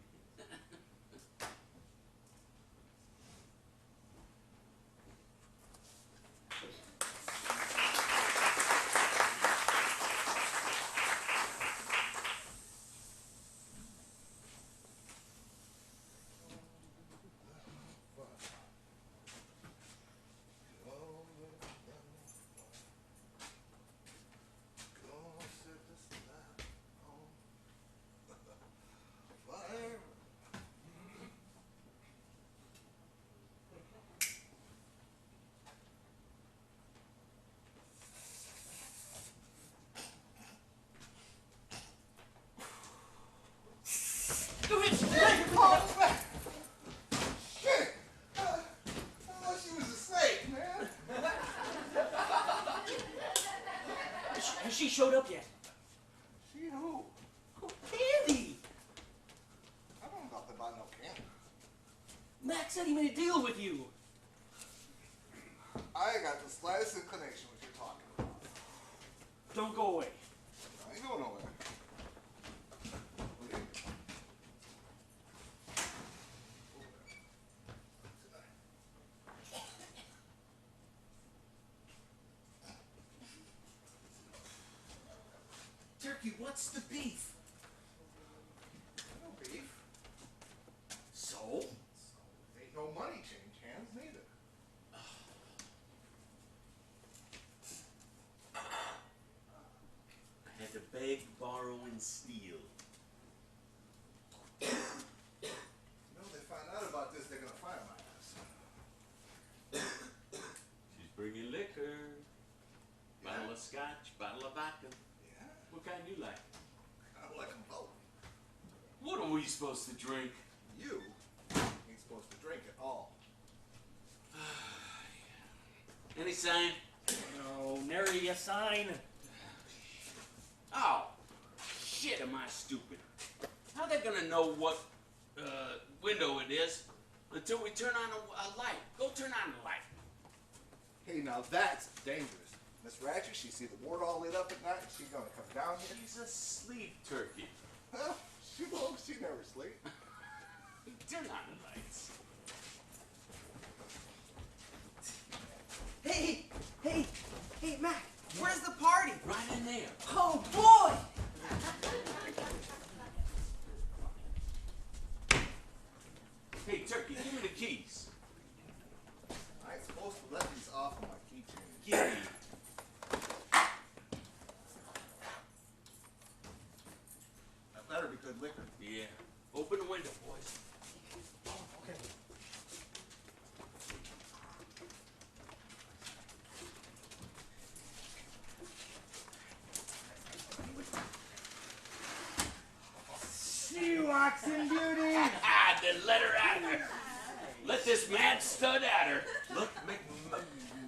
Has she showed up yet? She who? Oh, Candy! I don't know nothing about no Candy. Max said he made a deal with you. I got the slightest inclination what you're talking about. Don't go away. I ain't going nowhere. Turkey, what's the beef? No beef. So? Ain't no money change hands neither. I had to beg, borrow, and steal. You know, they find out about this, they're gonna fire my ass. She's bringing liquor. Yeah. Bottle of scotch, bottle of vodka. Yeah, What kind you like? I like them both. What are we supposed to drink? You ain't supposed to drink at all. Any sign? No, nary a sign. Oh, shit, am I stupid? How they gonna know what window it is until we turn on a light? Go turn on the light. Hey, now that's dangerous. Miss Ratchet, she see the ward all lit up at night, she's gonna come down here. She's asleep, Turkey. Well, she won't, she never sleep. Turn on the lights. Hey, Mac, where's the party? Right in there. Oh, boy! Hey, Turkey, give me the keys. I ain't supposed to let these off of my keychain. Give me. That better be good liquor. Yeah. Open the window, boys. Okay. She walks in beauty! Then let her at her. Let this mad stud at her. Look,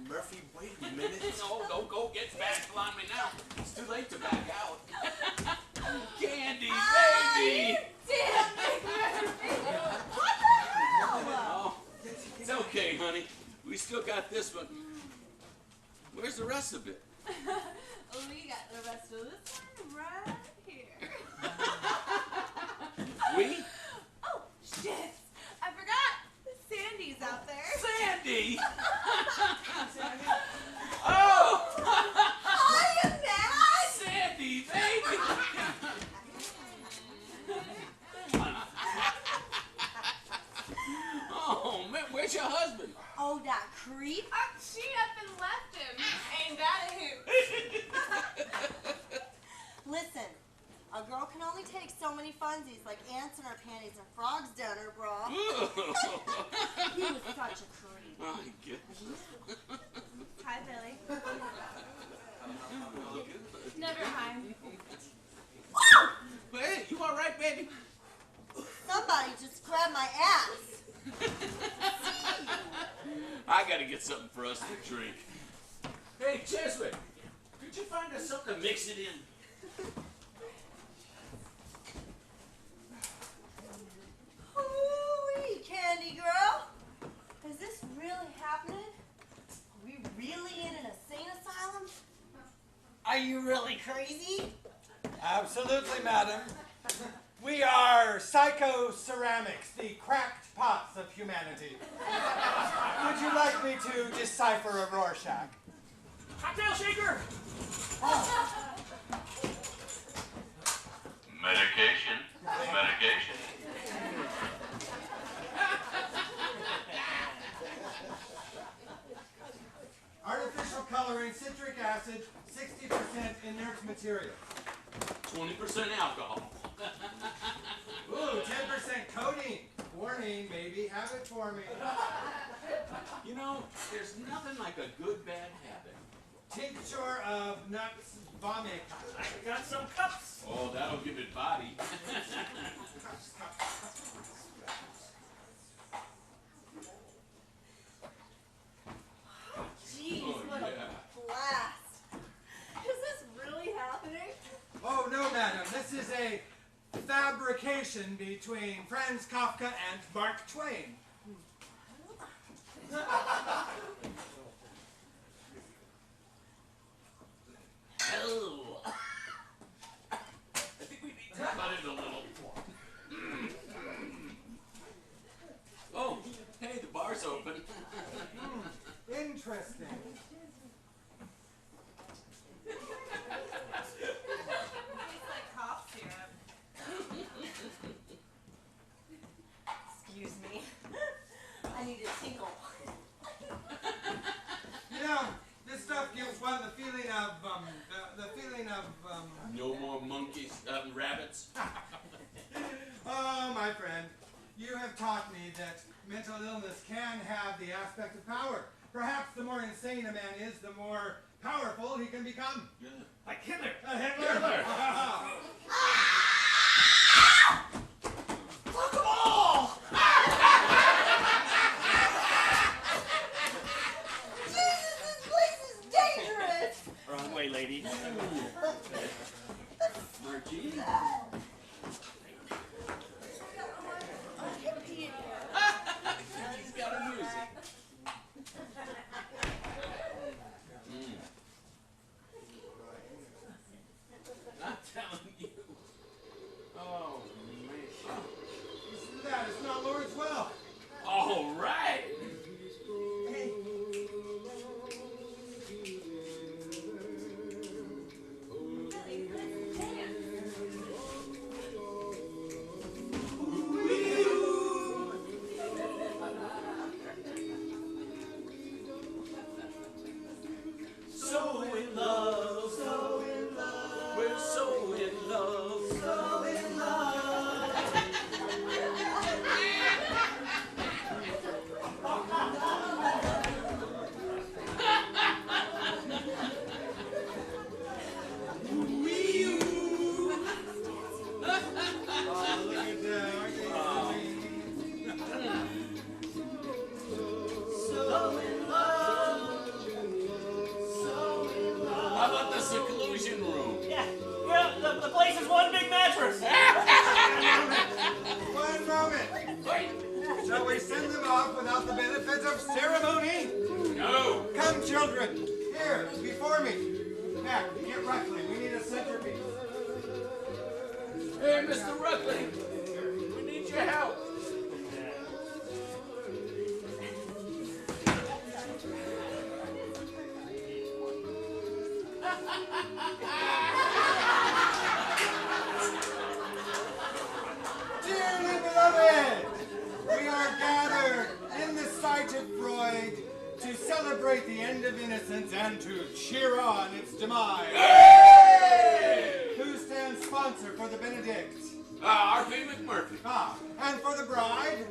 Murphy, wait a minute. No, don't go get bashful on me now. It's too late to back out. Candy, baby! Damn, Murphy! What the honey. We still got this one. Where's the rest of it? We got the rest of this one right here. We? Oh, shit. I forgot. Sandy's out there. Sandy? Oh! Are you mad? Sandy, baby! Oh, man, where's your husband? Oh, that creep? She up and left him. Ain't that a hoot? Listen, a girl can only take so many funsies like ants in her panties and frogs down her bra. He was such a creep. My goodness. Hi, Billy. Never mind. Hey, you all right, baby? Somebody just grabbed my ass. I gotta get something for us to drink. Hey, Cheswick, could you find us something to mix it in? Hooey, Candy Girl. Is this really happening? Are we really in an insane asylum? Are you really crazy? Absolutely, madam. We are psycho-ceramics, the cracked pots of humanity. Would you like me to decipher a Rorschach? Cocktail shaker! Medication. Medication. Artificial coloring, citric acid, 60% inert material. 20% alcohol. Ooh, 10% codeine. Warning, maybe have it for me. You know, there's nothing like a good bad habit. Tincture of nuts vomit. I got some cups. Oh, that'll give it body. Jeez, Oh, what yeah. a blast. Is this really happening? Oh, no, madam. This is a fabrication between Franz Kafka and Mark Twain. Oh. I think we need to cut it a little. Oh, hey, the bar's open. Interesting. Tastes like cough syrup. Excuse me. I need a tinkle. You know, this stuff gives one the feeling of, No more monkeys, rabbits. Oh, my friend, you have taught me that mental illness can have the aspect of power. Perhaps the more insane a man is, the more powerful he can become. Yeah. Like Hitler. Hitler! Fuck them all! Jesus, this place is dangerous! Wrong way, lady. Margie? He's got a music. I'm telling you. I send them off without the benefit of ceremony? No. Come, children. Here, before me. Mac, get Ruckling. We need a centerpiece. Hey, Mr. Ruckling, we need your help. Dearly beloved, we are gathered in the sight of Freud to celebrate the end of innocence and to cheer on its demise. Hey! Who stands sponsor for the Benedict? R.P. McMurphy. And for the bride?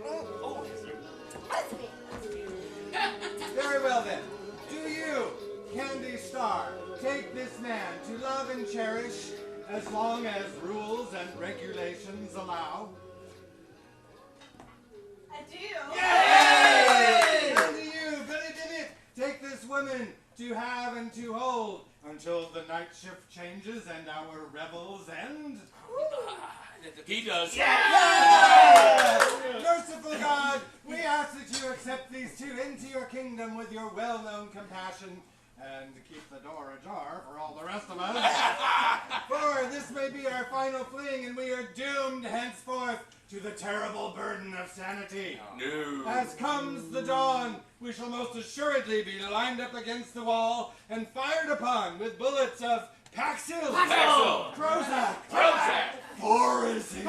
Very well then. Do you, Candy Star, take this man to love and cherish as long as rules and regulations allow? I do. Yay! And do you, Billy Dimmitt, take this woman to have and to hold until the night shift changes and our revels end? He does. Yes! Merciful God, we ask that you accept these two into your kingdom with your well-known compassion and keep the door ajar for all the rest of us. For this may be our final fling and we are doomed henceforth to the terrible burden of sanity. No. As comes the dawn, we shall most assuredly be lined up against the wall and fired upon with bullets of Paxil, Prozac, Thorazine.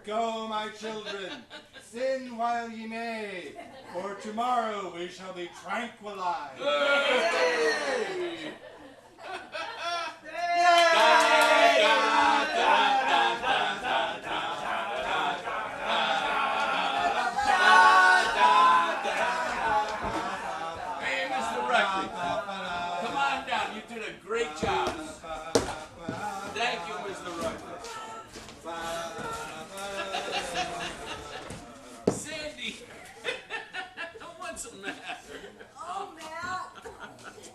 Go, my children, sin while ye may, for tomorrow we shall be tranquilized. Yay! Hey, Mr. Ruckling, come on down. You did a great job. Thank you, Mr. Ruckling. Sandy, what's the matter? Oh, Matt.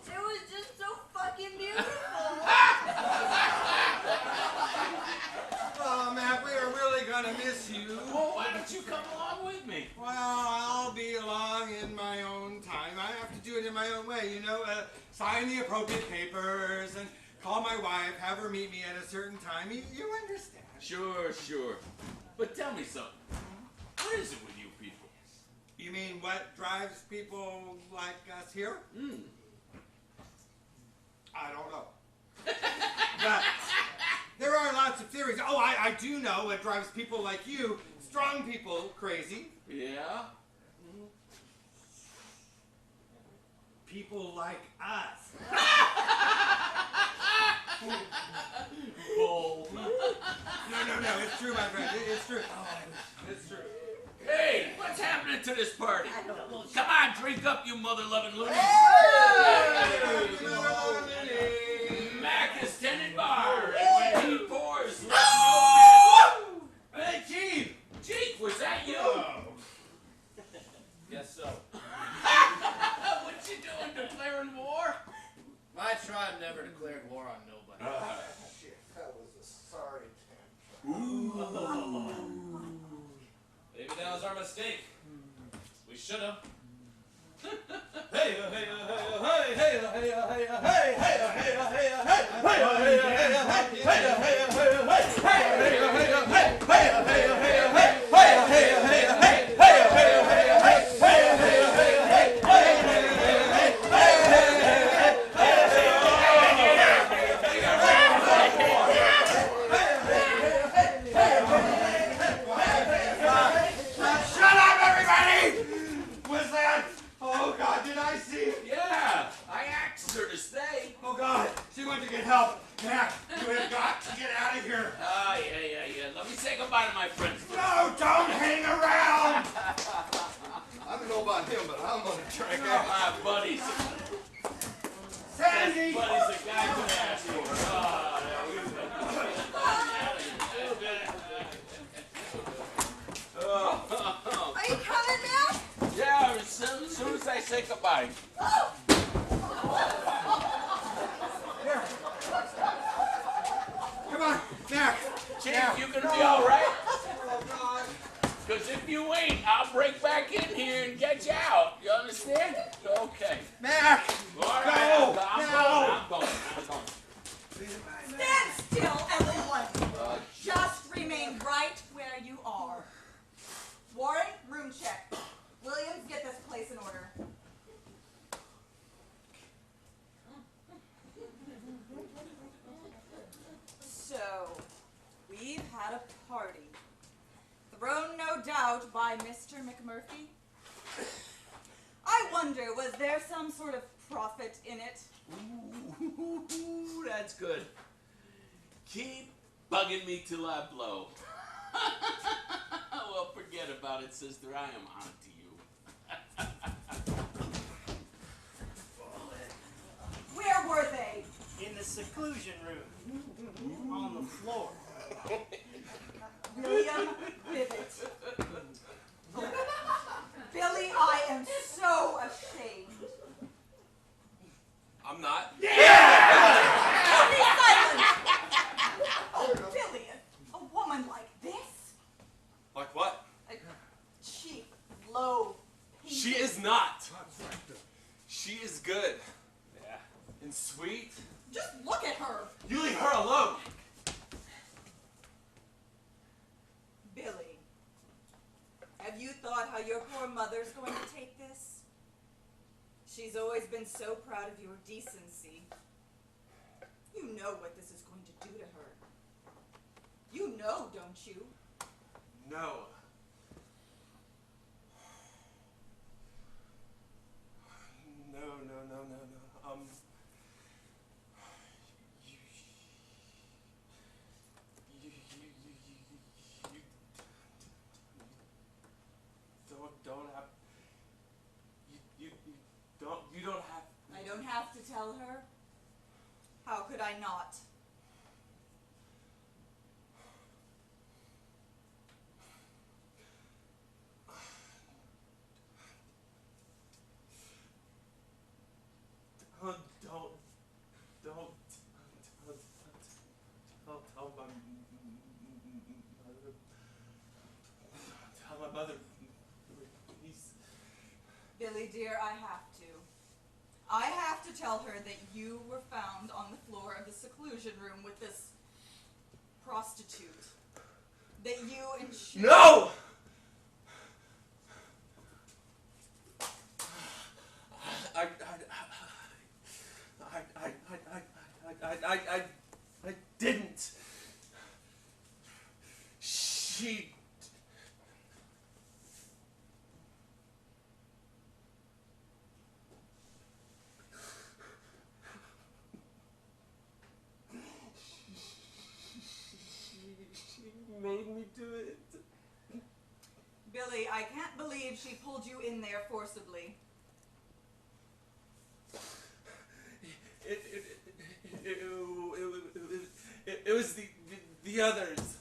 It was just so fucking beautiful. Oh, Matt, we are really gonna miss you. Well, why don't you come along with me? Well, I'll be along in my own time. I have to do it in my own way, you know, sign the appropriate papers and call my wife, have her meet me at a certain time. You understand. Sure. But tell me something. What is it with you people? You mean what drives people like us here? I don't know. But there are lots of theories. Oh, I do know what drives people like you, strong people, crazy. Yeah? People like us. Bull. No, it's true, my friend. It's true. It's true. Hey, what's happening to this party? Come on, drink up, you mother-loving loonies. Mac is tending bar, and when he pours, let no man. Hey, Chief! Chief, was that you? Guess so. What you doing, declaring war? My tribe never declared war on nobody. Shit, that was a sorry Maybe that was our mistake. We should have. Shut up, everybody! Was that? Oh, God, did I see? Yeah, I asked her to stay. Oh, God, she went to get help. Mac, you have got to get out of here. Yeah. Let me say goodbye to my friends. No, don't hang around! I don't know about him, but I'm gonna try. My buddies. Sandy! Best buddies a guy could ask for. Are you coming now? Yeah, as soon as I say goodbye. Here. Come on, Mac. Chief, you gonna be all right? Oh, God. Because if you ain't, I'll break back in here and get you out. You understand? Okay. Mac! All right, No! I'm going. Stand still, everyone. Just remain right where you are. Warren, room check. Williams, get this place in order. So, we've had a party. Thrown, no doubt, by Mr. McMurphy. I wonder, was there some sort of profit in it? Ooh, that's good. Keep bugging me till I blow. Well, forget about it, sister. I am on to you. Where were they? In the seclusion room. On the floor. William Bibbett. Billy, I am so ashamed. I'm not. Be silent! Oh, Billy, a woman like this? Like what? A cheap, low, She is not. She is good. Yeah. And sweet. Just look at her. You leave her alone. Billy, have you thought how your poor mother's going to take this? She's always been so proud of your decency. You know what this is going to do to her. You know, don't you? No. No. You don't have. I don't have to tell her. How could I not? Don't tell my mother, please. Billy, dear, I have to. I have to tell her that you were found on the floor of the seclusion room with this prostitute. That you and she... No! I didn't. She. She made me do it. Billy, I can't believe she pulled you in there forcibly. It was the others.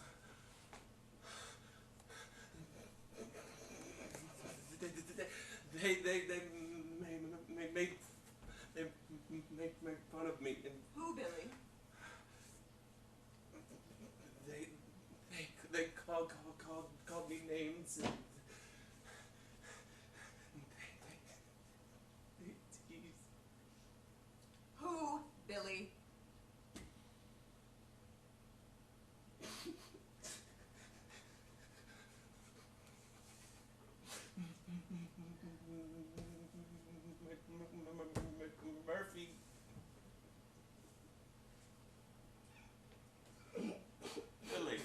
They made fun of me. And who, Billy? They called me names. And they teased. Who, Billy? Murphy. Billy.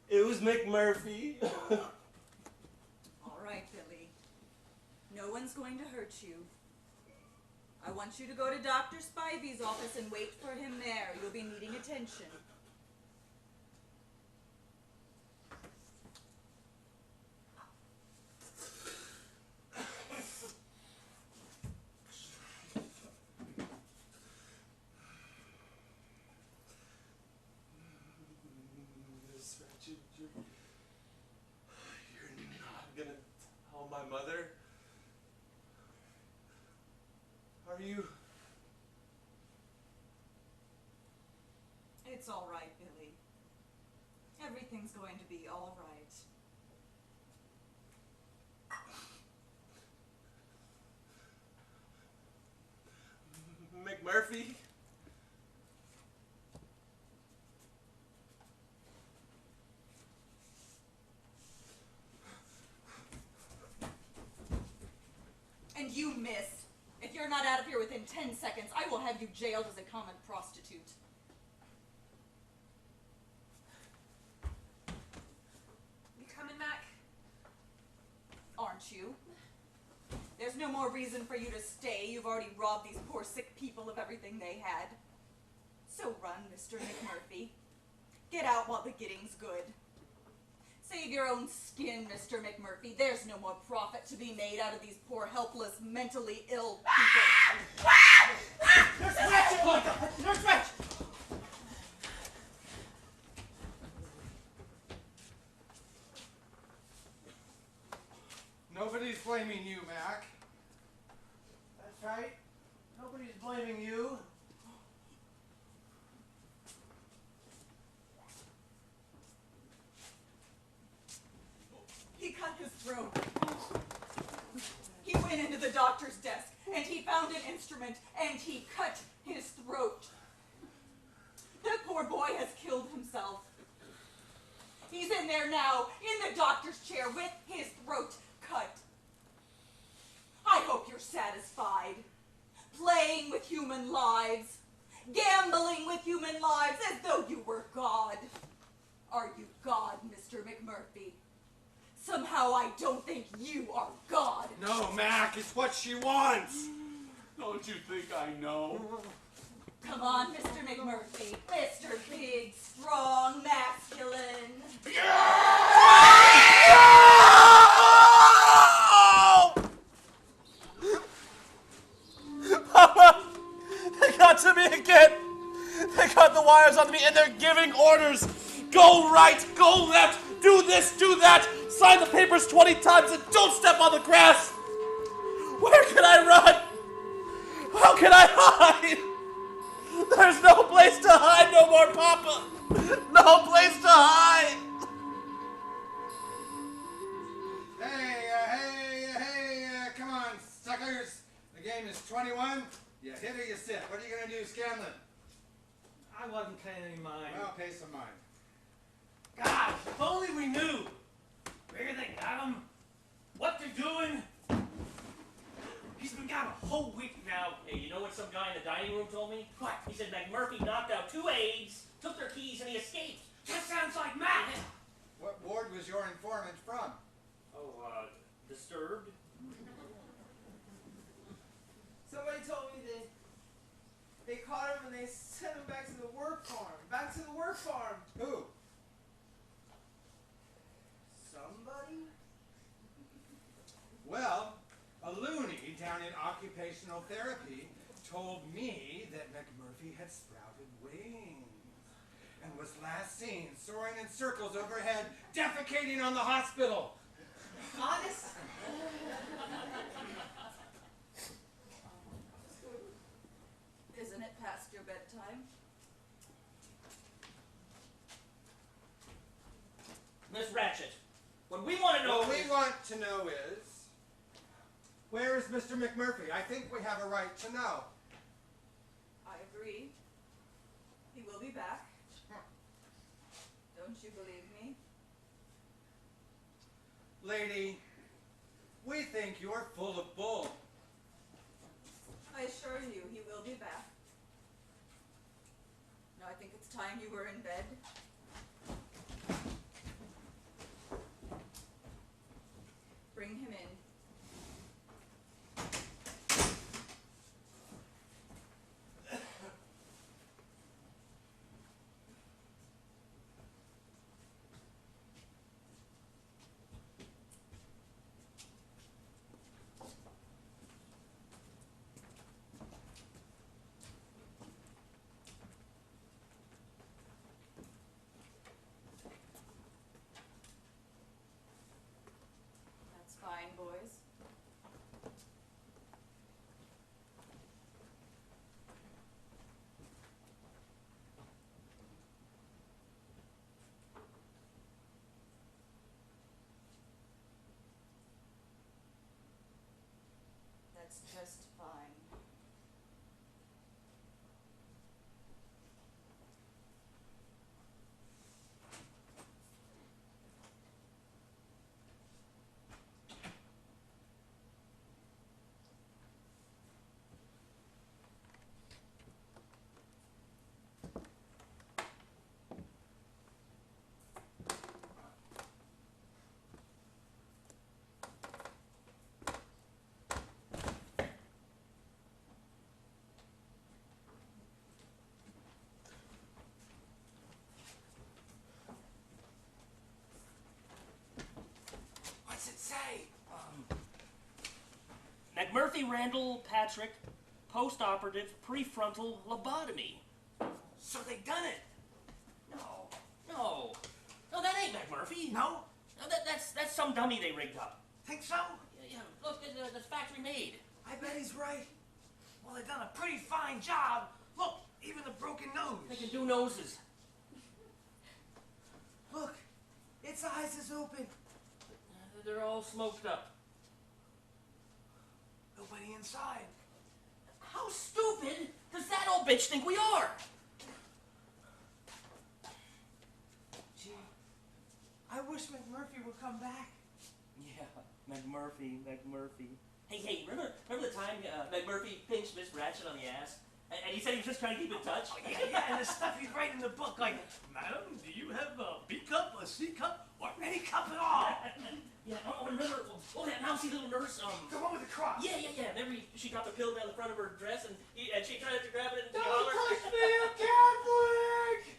It was McMurphy. All right, Billy. No one's going to hurt you. I want you to go to Dr. Spivey's office and wait for him there. You'll be needing attention. Miss Ratchet, you're not gonna tell my mother? Are you? It's all right, Billy. Everything's going to be all right. McMurphy? And you, miss, if you're not out of here within 10 seconds, I will have you jailed as a common prostitute. You coming, Mac? Aren't you? There's no more reason for you to stay. You've already robbed these poor sick people of everything they had. So run, Mr. McMurphy. Get out while the getting's good. Save your own skin, Mr. McMurphy. There's no more profit to be made out of these poor, helpless, mentally ill people. Nurse Ratchet! Oh my God! Nurse Ratchet! Nobody's blaming you, Mac. That's right. Nobody's blaming you. He cut his throat. He went into the doctor's desk, and he found an instrument, and he cut his throat. That poor boy has killed himself. He's in there now, in the doctor's chair, with his throat cut. I hope you're satisfied. Playing with human lives. Gambling with human lives as though you were God. Are you God, Mr. McMurphy? Somehow I don't think you are God. No, Mac, it's what she wants. Don't you think I know? Come on, Mr. McMurphy. Mr. Big, strong, masculine. Papa! They got to me again! They got the wires on me and they're giving orders! Go right, go left, do this, do that, sign the papers 20 times and don't step on the grass! Where can I run? How can I hide? There's no place to hide no more, Papa! No place to hide! Hey, come on, suckers. The game is 21. You hit or you sit. What are you going to do, Scanlon? I wasn't paying any mind. Well, pay some mind. Gosh, if only we knew where they got him, what they're doing. He's been gone a whole week now. Hey, you know what some guy in the dining room told me? What? He said McMurphy knocked out 2 aides, took their keys, and he escaped. That sounds like Matt. What ward was your informant from? Oh, disturbed? Somebody told me they caught him and they sent him back to the work farm. Back to the work farm. Who? Somebody? Well, a loony down in occupational therapy told me that McMurphy had sprouted wings and was last seen soaring in circles overhead, defecating on the hospital. Honest? Isn't it past your bedtime? Miss Ratchet, what we want to know What is... we want to know is, where is Mr. McMurphy? I think we have a right to know. I agree. He will be back. Don't you believe me? Lady, we think you're full of bull. I assure you, he will be back. Now I think it's time you were in bed. Bring him in. McMurphy Randall Patrick, post-operative prefrontal lobotomy. So they done it. No, that ain't McMurphy. No? No, that's some dummy they rigged up. Think so? Yeah, look, that's factory made. I bet he's right. Well, they've done a pretty fine job. Look, even the broken nose. They can do noses. Look, its eyes is open. They're all smoked up. Nobody inside. How stupid does that old bitch think we are? Gee, I wish McMurphy would come back. Yeah, McMurphy. Hey, remember the time McMurphy pinched Miss Ratchet on the ass? And he said he was just trying to keep in touch? Oh, yeah, and the stuff he'd write in the book, like, Madam, do you have a B cup, a C cup, or any cup at all? Yeah, remember, that mousy little nurse, the one with the cross. Yeah. Remember she dropped a pill down the front of her dress, and she tried to grab it and Don't holler. touch me, I'm Catholic!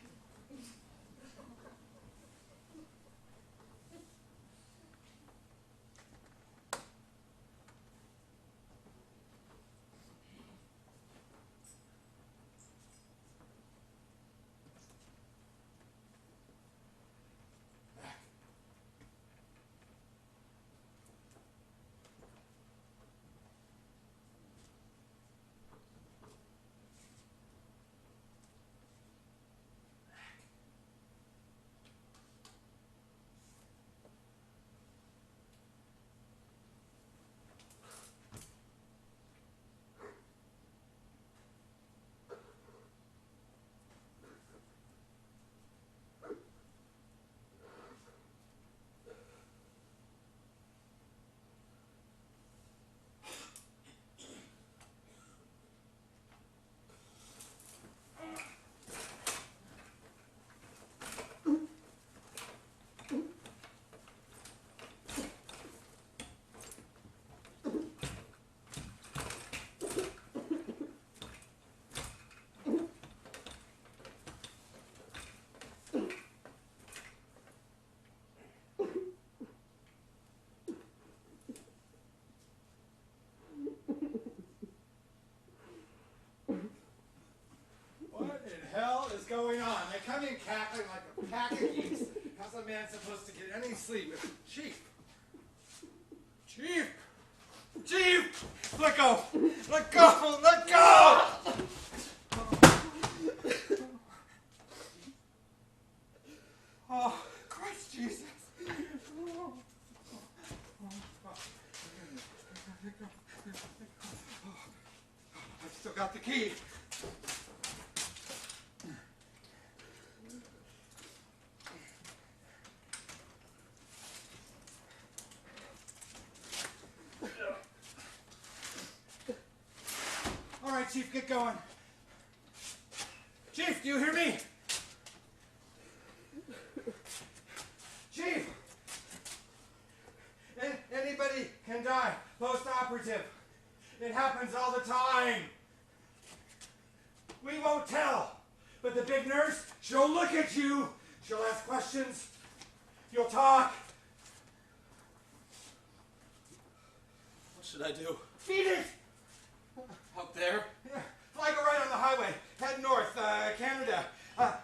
Going on? They come in cackling like a pack of geese. How's a man supposed to get any sleep? Chief! Let go! Let go! Let go! Oh, Christ Jesus! I've still got the key. All right, Chief, get going. Chief, do you hear me? Chief! Anybody can die post-operative. It happens all the time. We won't tell, but the big nurse, she'll look at you. She'll ask questions. You'll talk. What should I do? Feed it! Out there? Yeah. Fly go right on the highway. Head north, Canada.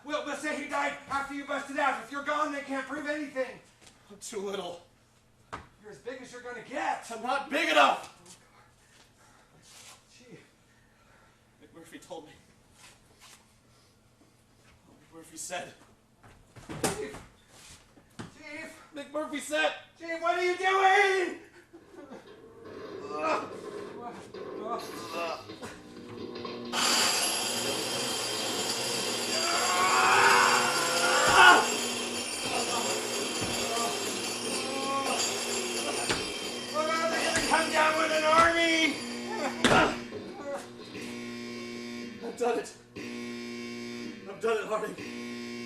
We'll say he died after you busted out. If you're gone, they can't prove anything. I'm too little. You're as big as you're gonna get. I'm not big enough! Chief. McMurphy told me. McMurphy said. Chief! McMurphy said! Chief, what are you doing? Come down with an army! I've done it. I've done it, Harding.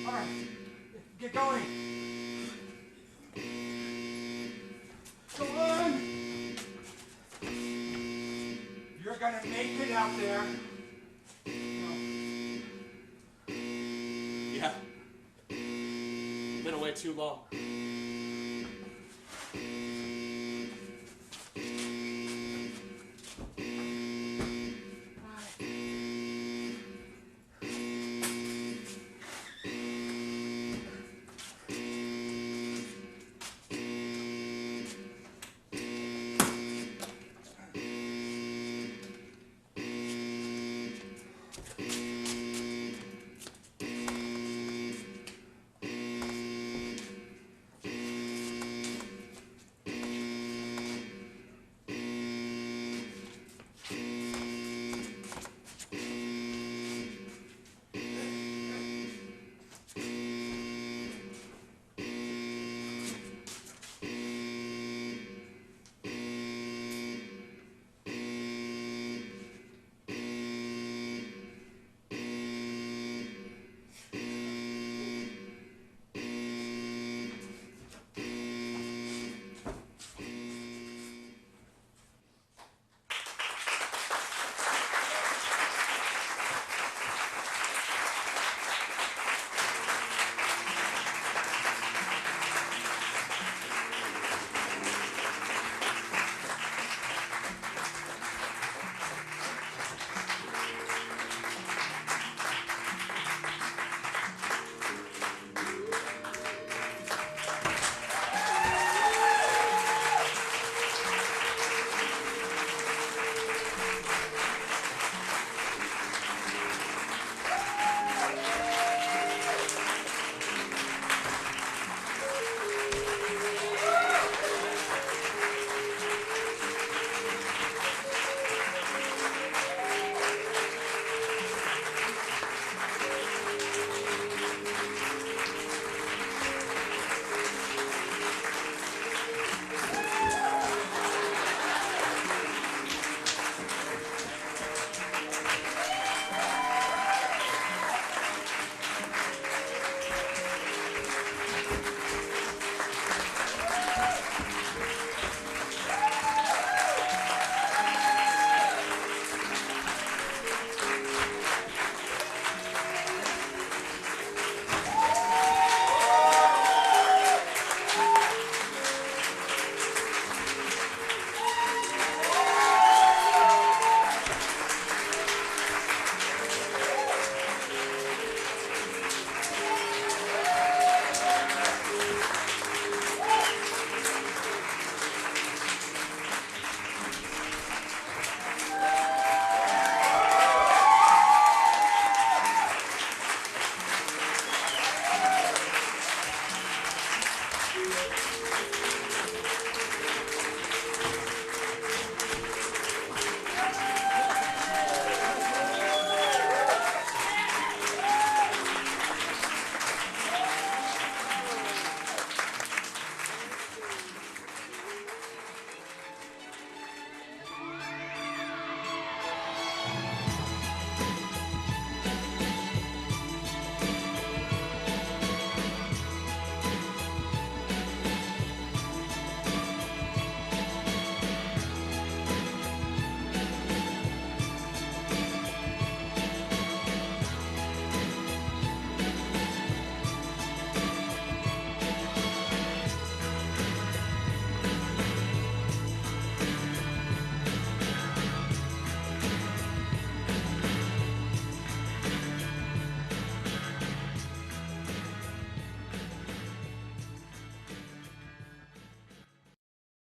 All right, get going. Go on. You're gonna make it out there. Yeah. Been away too long.